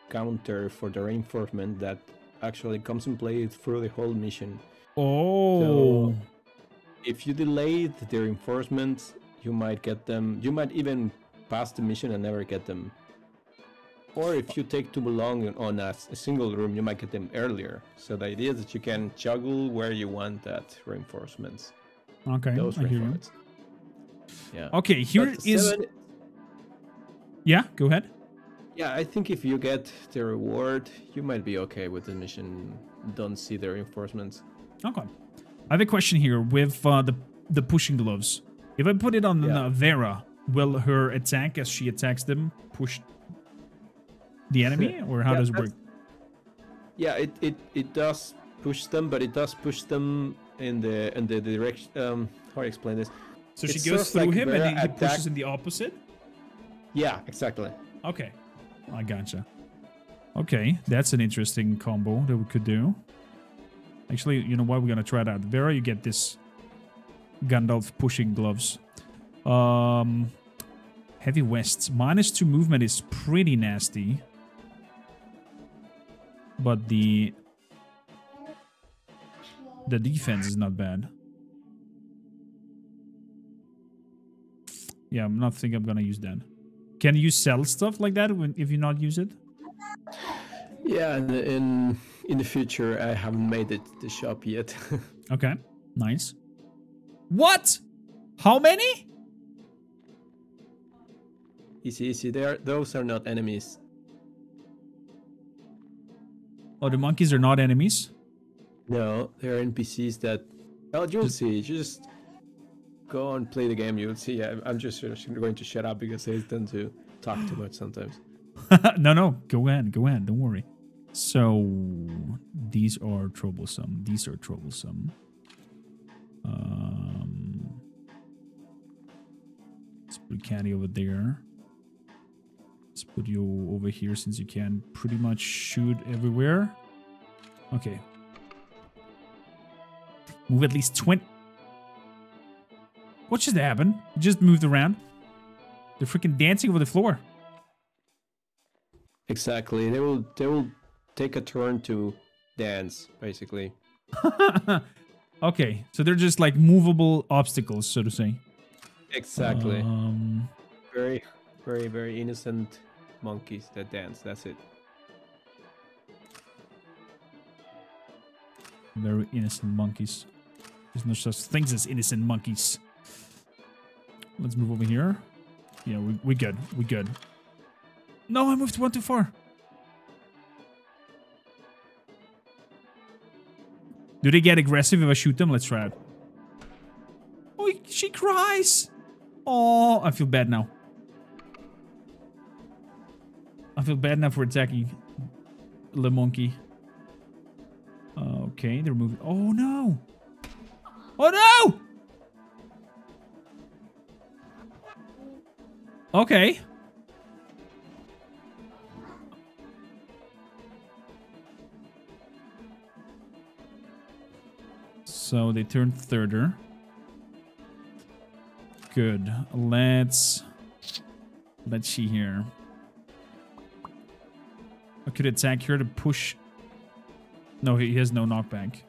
counter for the reinforcement that actually comes in play through the whole mission. Oh. So if you delay the reinforcements, you might get them. You might even pass the mission and never get them. Or if you take too long on a single room, you might get them earlier. So the idea is that you can juggle where you want that reinforcements. Okay, those I hear you. Yeah. Okay, here is... Yeah, go ahead. Yeah, I think if you get the reward, you might be okay with the mission. Don't see the reinforcements. Okay. I have a question here with the pushing gloves. If I put it on Vera, will her attack as she attacks them push the enemy, or how does it work? Yeah, it does push them, but it does push them in the direction. How do I explain this? So she goes through him and then he pushes in the opposite? Yeah, exactly. Okay, I gotcha. Okay, that's an interesting combo that we could do. Actually, you know what? We're gonna try it out. Vera, you get this Gandalf pushing gloves. Heavy vests. -2 movement is pretty nasty. But the defense is not bad. Yeah, I'm not thinking I'm gonna use that. Can you sell stuff like that if you not use it? Yeah, in the future, I haven't made it the shop yet. Okay, nice. What? How many? Easy. Those are not enemies. Oh, the monkeys are not enemies? No, they're NPCs that... Oh, you'll see. Just go and play the game. You'll see. I'm just going to shut up because I tend to talk too much sometimes. No. Go ahead. Don't worry. So, these are troublesome. These are troublesome. Let's put Caddy over there. Let's put you over here since you can pretty much shoot everywhere. Okay. Move at least 20. What just happened? You just moved around. They're freaking dancing over the floor. Exactly. They will take a turn to dance, basically. Okay, so they're just like movable obstacles, so to say. Exactly. Very innocent monkeys that dance. That's it. Very innocent monkeys. There's no such things as innocent monkeys. Let's move over here. Yeah, we good. We good. No, I moved one too far. Do they get aggressive if I shoot them? Let's try it. Oh, she cries. Oh, I feel bad now. I feel bad now for attacking the monkey. Okay, they're moving. Oh, no. Oh, no. Okay. So they turned thirder. Good. Let's see here. I could attack her to push. No, he has no knockback.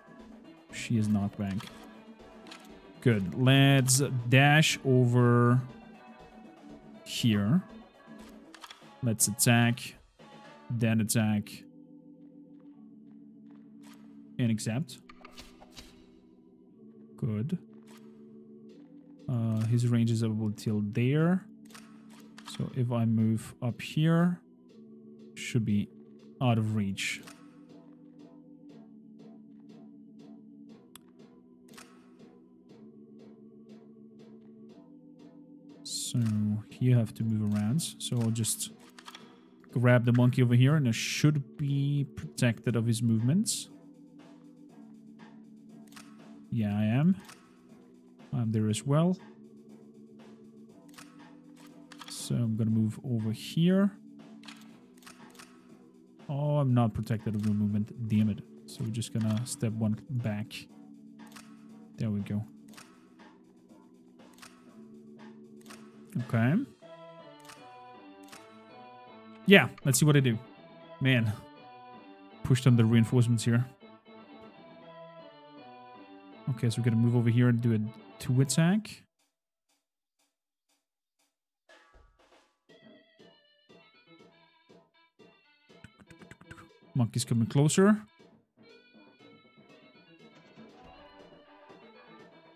She has knockback. Good. Let's dash over here. Let's attack. Then attack. And accept. Good. His range is up till there. So if I move up here, should be out of reach. So you have to move around. So I'll just grab the monkey over here and I should be protected of his movements. Yeah, I am. I'm there as well. So I'm gonna move over here. Oh, I'm not protected of the movement. Damn it. So we're just gonna step one back. There we go. Okay. Yeah, let's see what I do. Man. Pushed on the reinforcements here. Okay, so we're gonna move over here and do a 2 attack. Monkey's coming closer.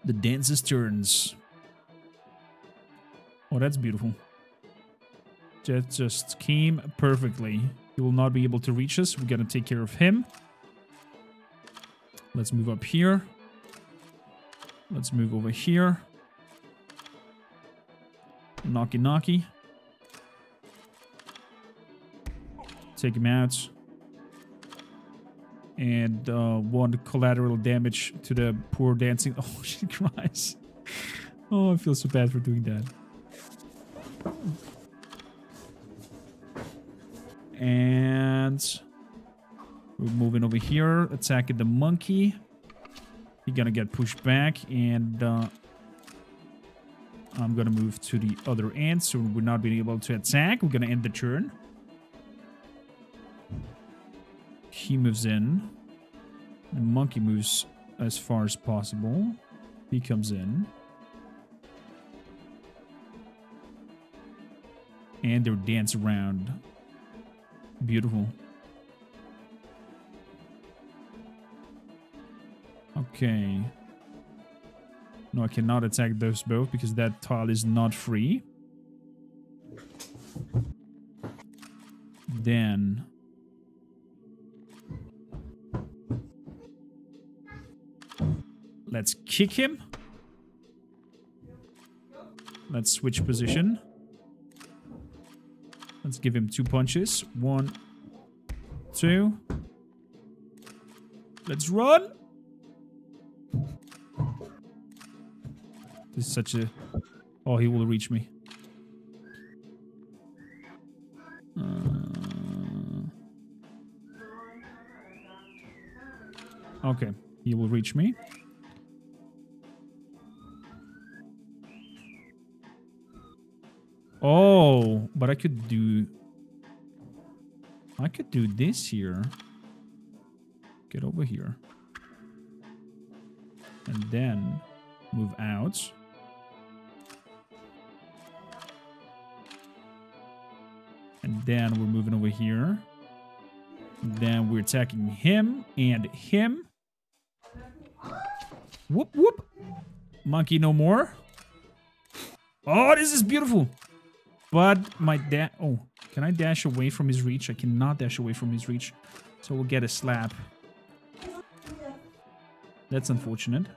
The dances turns. Oh, that's beautiful. That just came perfectly. He will not be able to reach us. We're gonna take care of him. Let's move up here. Let's move over here. Knocky knocky. Take him out. And 1 collateral damage to the poor dancing. Oh, she cries. Oh, I feel so bad for doing that. And we're moving over here, attacking the monkey. He's gonna get pushed back, and I'm gonna move to the other end, so we're not being able to attack. We're gonna end the turn. He moves in. The monkey moves as far as possible. He comes in. And they dance around. Beautiful. Okay. No, I cannot attack those both because that tile is not free. Then... let's kick him. Let's switch position. Let's give him 2 punches. 1, 2. Let's run. This is such a... oh, he will reach me. Okay, he will reach me. Oh, but I could do this here. Get over here. And then move out. And then we're moving over here. And then we're attacking him and him. Whoop, whoop. Monkey no more. Oh, this is beautiful. But my oh, can I dash away from his reach? I cannot dash away from his reach. So we'll get a slap. That's unfortunate.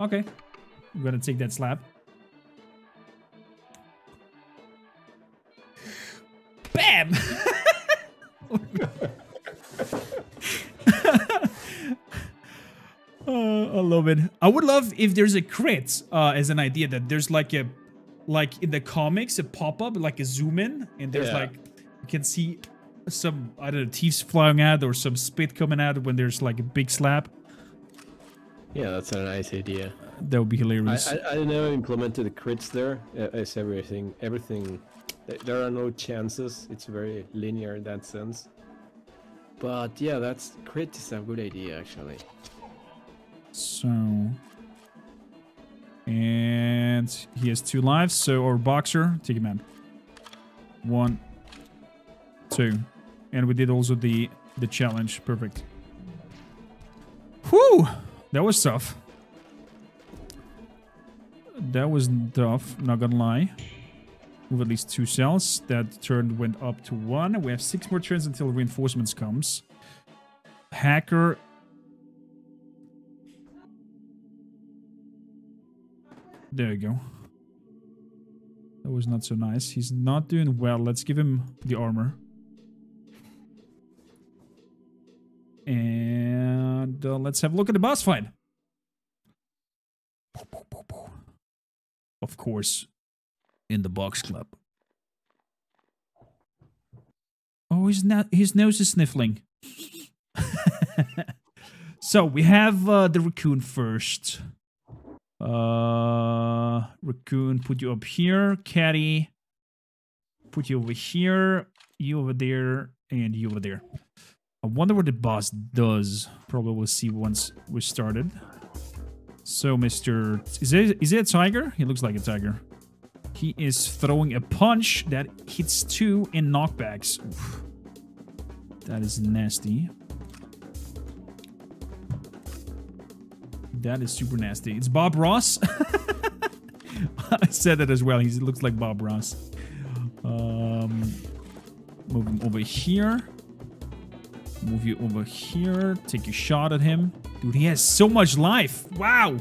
Okay. I'm gonna take that slap. Bam! I love it. I would love if there's a crit as an idea that there's like a... like in the comics, a pop-up, like a zoom in, and there's like, you can see some, I don't know, teeth flying out or some spit coming out when there's like a big slap. Yeah, that's a nice idea. That would be hilarious. I never implemented the crits there. It's everything. There are no chances. It's very linear in that sense. But yeah, crit is a good idea actually. So... and he has 2 lives, so our boxer, take him out. 1, 2. And we did also the challenge. Perfect. Whew! That was tough. That was tough, not gonna lie. Move at least 2 cells. That turn went up to 1. We have 6 more turns until reinforcements comes. Hacker... there you go. That was not so nice. He's not doing well. Let's give him the armor. And let's have a look at the boss fight. Of course, in the box club. Oh, his nose is sniffling. So we have the raccoon first. Raccoon, put you up here. Catty, put you over here. You over there, and you over there. I wonder what the boss does. Probably we'll see once we started. So, Mr. Is it a tiger? He looks like a tiger. He is throwing a punch that hits 2 in knockbacks. Oof. That is nasty. That is super nasty. It's Bob Ross. I said that as well. He looks like Bob Ross. Move him over here. Move you over here. Take a shot at him. Dude, he has so much life. Wow.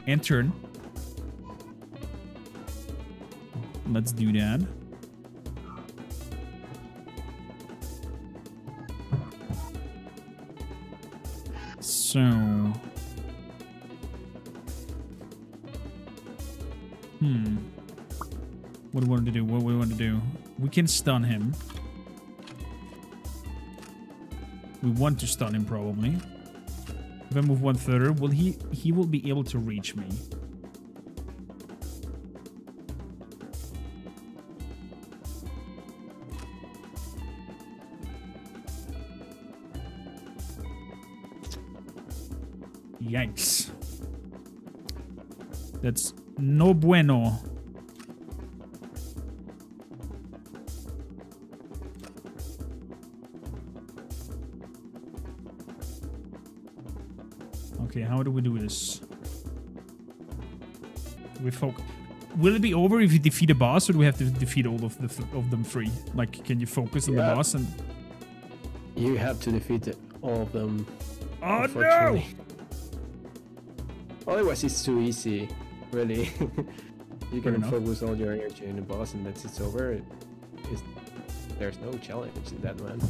And turn. Let's do that. So... what do we want to do? What do we want to do? We can stun him. We want to stun him, probably. If I move one further, will he will be able to reach me. Yikes. That's no bueno. Okay, how do we do this? We focus. Will it be over if you defeat a boss, or do we have to defeat all of them three? Like, can you focus on the boss and? You have to defeat all of them. Oh no! Otherwise, it's too easy. Really, you can focus all your energy on the boss, and that's it's over. There's no challenge in that one.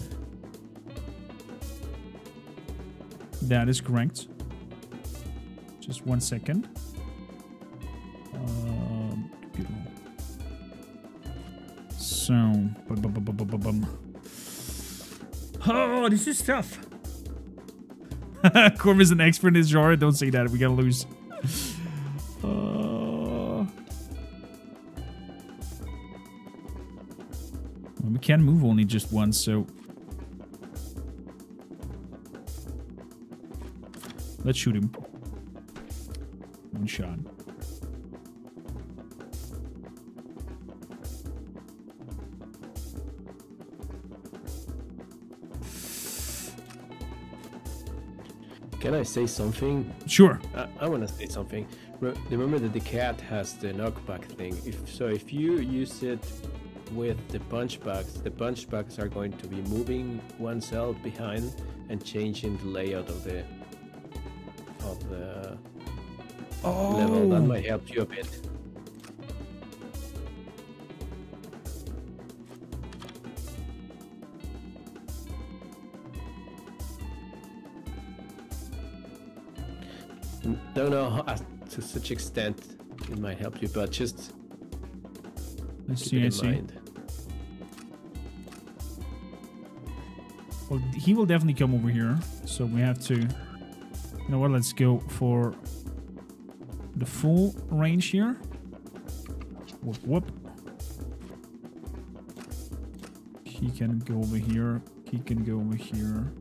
That is correct. Just 1 second. So, oh, this is tough. Corm is an expert in his genre. Don't say that. We gotta lose. Well, we can move only just once, so let's shoot him. One shot. Can I say something? Sure. I want to say something. Remember that the cat has the knockback thing. If you use it with the punch the punch bags are going to be moving one cell behind and changing the layout of the level. That might help you a bit. Don't know how, to such extent it might help you, but just keep it in mind. Well, he will definitely come over here, so we have to. You know what? Let's go for the full range here. Whoop whoop. He can go over here. He can go over here.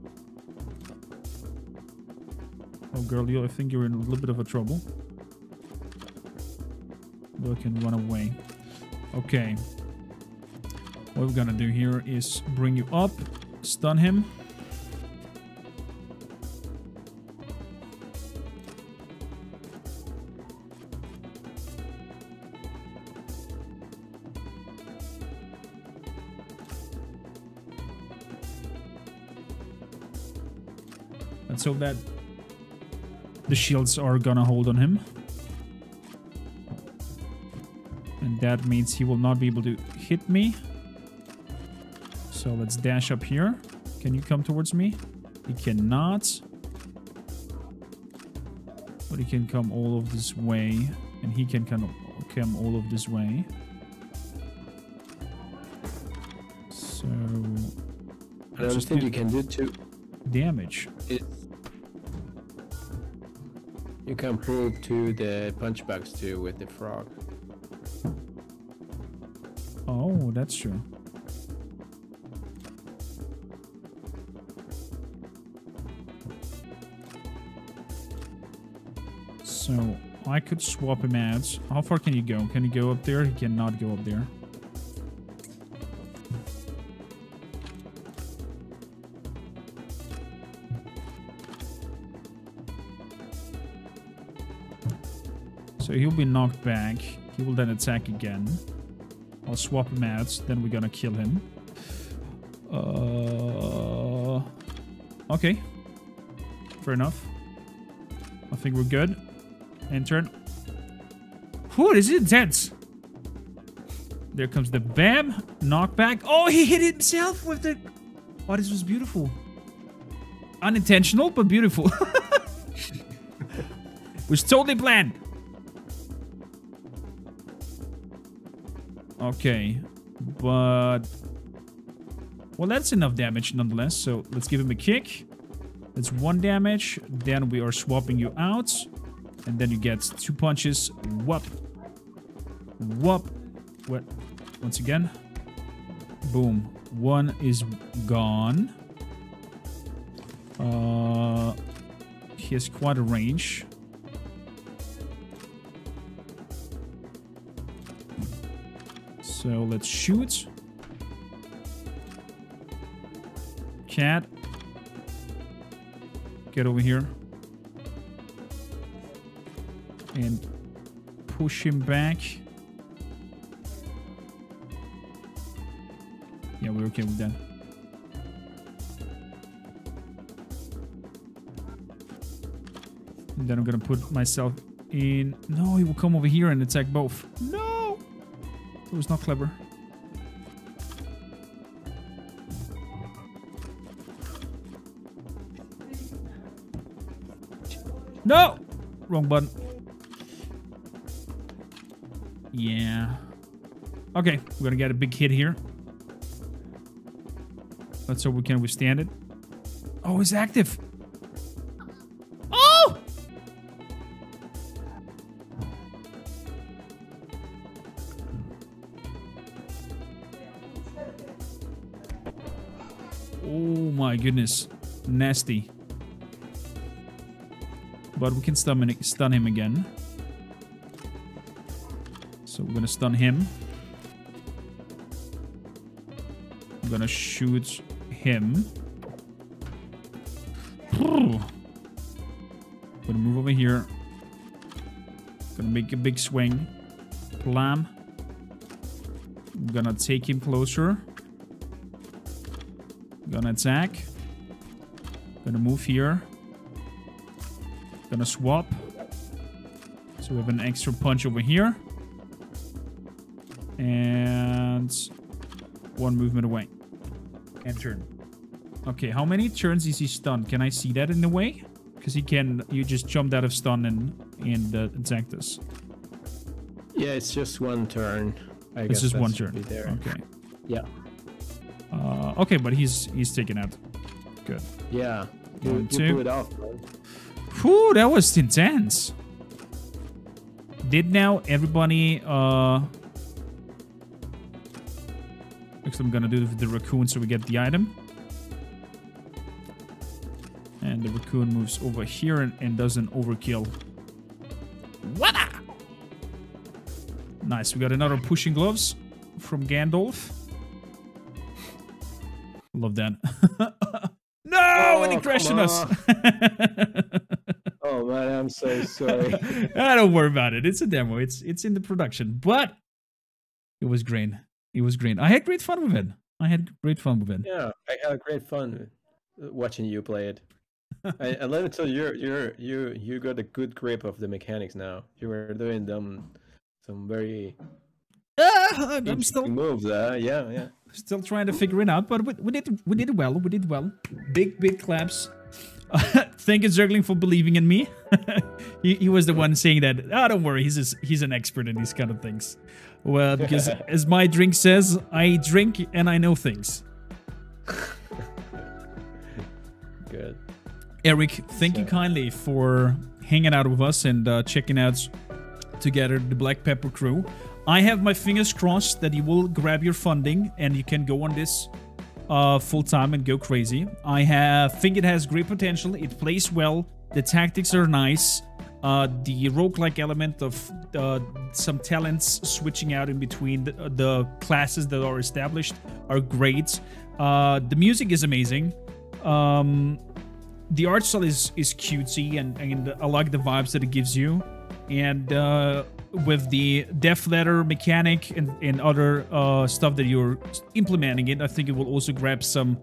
Oh, girl, I think you're in a little bit of a trouble. Though I can run away. Okay. What we're gonna do here is bring you up, stun him. Let's hope that the shields are gonna hold on him. And that means he will not be able to hit me. So let's dash up here. Can you come towards me? He cannot. But he can come all of this way. And he can come all of this way. So Another thing you can do too. Damage. You can prove to the punch bags too with the frog. Oh, that's true. So I could swap him out. How far can you go? Can you go up there? He cannot go up there. So he'll be knocked back. He will then attack again. I'll swap him out. Then we're gonna kill him. Okay. Fair enough. I think we're good. End turn. Whew, this is intense. There comes the bam. Knockback. Oh, he hit himself with the... Oh, this was beautiful. Unintentional, but beautiful. Was totally planned. Okay, but... Well, that's enough damage nonetheless, so let's give him a kick. That's 1 damage. Then we are swapping you out. And then you get 2 punches. Whoop. Whoop. What? Once again. Boom. 1 is gone. He has quite a range. So let's shoot. Cat. Get over here. And push him back. Yeah, we're okay with that. And then I'm gonna put myself in... No, he will come over here and attack both. No! It was not clever. No! Wrong button. Yeah. Okay, we're gonna get a big hit here. Let's hope we can withstand it. Oh, it's active. Oh! Oh my goodness. Nasty. But we can stun him again. So we're gonna stun him. I'm gonna shoot him. Gonna move over here. Gonna make a big swing. Blam. I'm gonna take him closer. Gonna attack. Gonna move here. Gonna swap. So we have an extra punch over here. And 1 movement away. And turn. Okay, how many turns is he stunned? Can I see that in the way? Because he can... You just jumped out of stun and attacked us. Yeah, it's just 1 turn. I guess it's just 1 turn. There. Okay. Yeah. Okay, but he's taken out. Good. Yeah. You pull it off, man. Whew, that was intense. Did now everybody... Next I'm gonna do the raccoon so we get the item. And the raccoon moves over here and does an overkill. Wada! Nice, we got another pushing gloves from Gandalf. Love that. No! Oh, And he crashed on us! Oh man, I'm so sorry. Don't worry about it. It's a demo. It's in the production. But it was great. It was great. I had great fun with it. Yeah, I had great fun watching you play it. And let me tell you, you got a good grip of the mechanics now. You were doing some very I'm still moves. Yeah. Still trying to figure it out, but we did it well. We did well. Big claps. Thank you, Zergling, for believing in me. he was the one saying that. Oh, don't worry, he's an expert in these kind of things. Well, because as my drink says, I drink and I know things. Good. Eric, thank you kindly for hanging out with us and checking out together the Black Pepper crew. I have my fingers crossed that you will grab your funding and you can go on this full time and go crazy. I think it has great potential. It plays well. The tactics are nice. The roguelike element of some talents switching out in between the classes that are established are great. The music is amazing. The art style is cutesy and I like the vibes that it gives you. And with the death letter mechanic and other stuff that you're implementing it, I think it will also grab some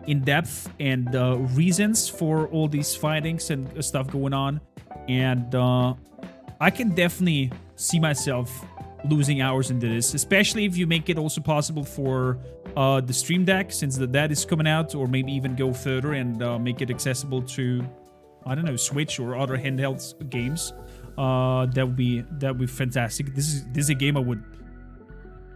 in-depth and reasons for all these fightings and stuff going on. And I can definitely see myself losing hours into this, especially if you make it also possible for the Stream Deck, since that is coming out, or maybe even go further and make it accessible to, I don't know, Switch or other handheld games. That would be fantastic. This is a game I would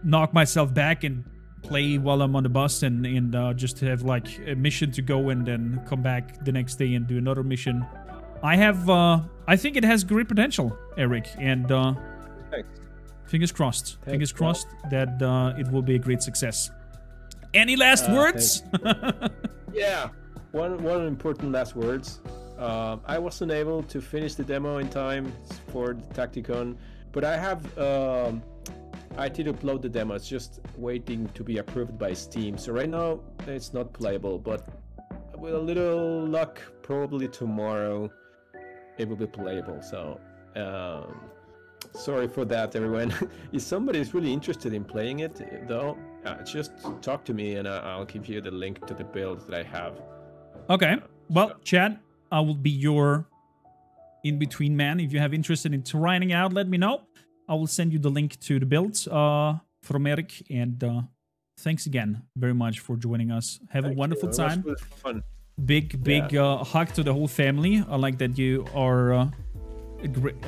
knock myself back and play while I'm on the bus and just have like a mission to go and then come back the next day and do another mission. I think it has great potential, Eric, and Thanks. fingers crossed. Thanks, Fingers crossed that it will be a great success. Any last words? Yeah, one important last words. I wasn't able to finish the demo in time for the Tacticon, but I did upload the demo. It's just waiting to be approved by Steam. So right now it's not playable, but with a little luck, probably tomorrow it will be playable. So sorry for that, everyone. If somebody is really interested in playing it, though, just talk to me and I'll give you the link to the build that I have. Okay. Well, Chad, I will be your in-between man. If you have interested in trying out, let me know. I will send you the link to the builds from Eric. And thanks again very much for joining us. Have a wonderful time. It was fun. Big hug to the whole family. I like that you are a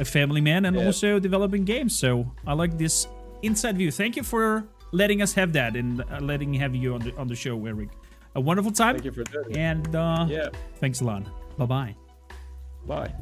family man and also developing games. So I like this inside view. Thank you for letting us have that and letting have you on the show, Eric. A wonderful time. Thank you for that. And thanks a lot. Bye-bye. Bye.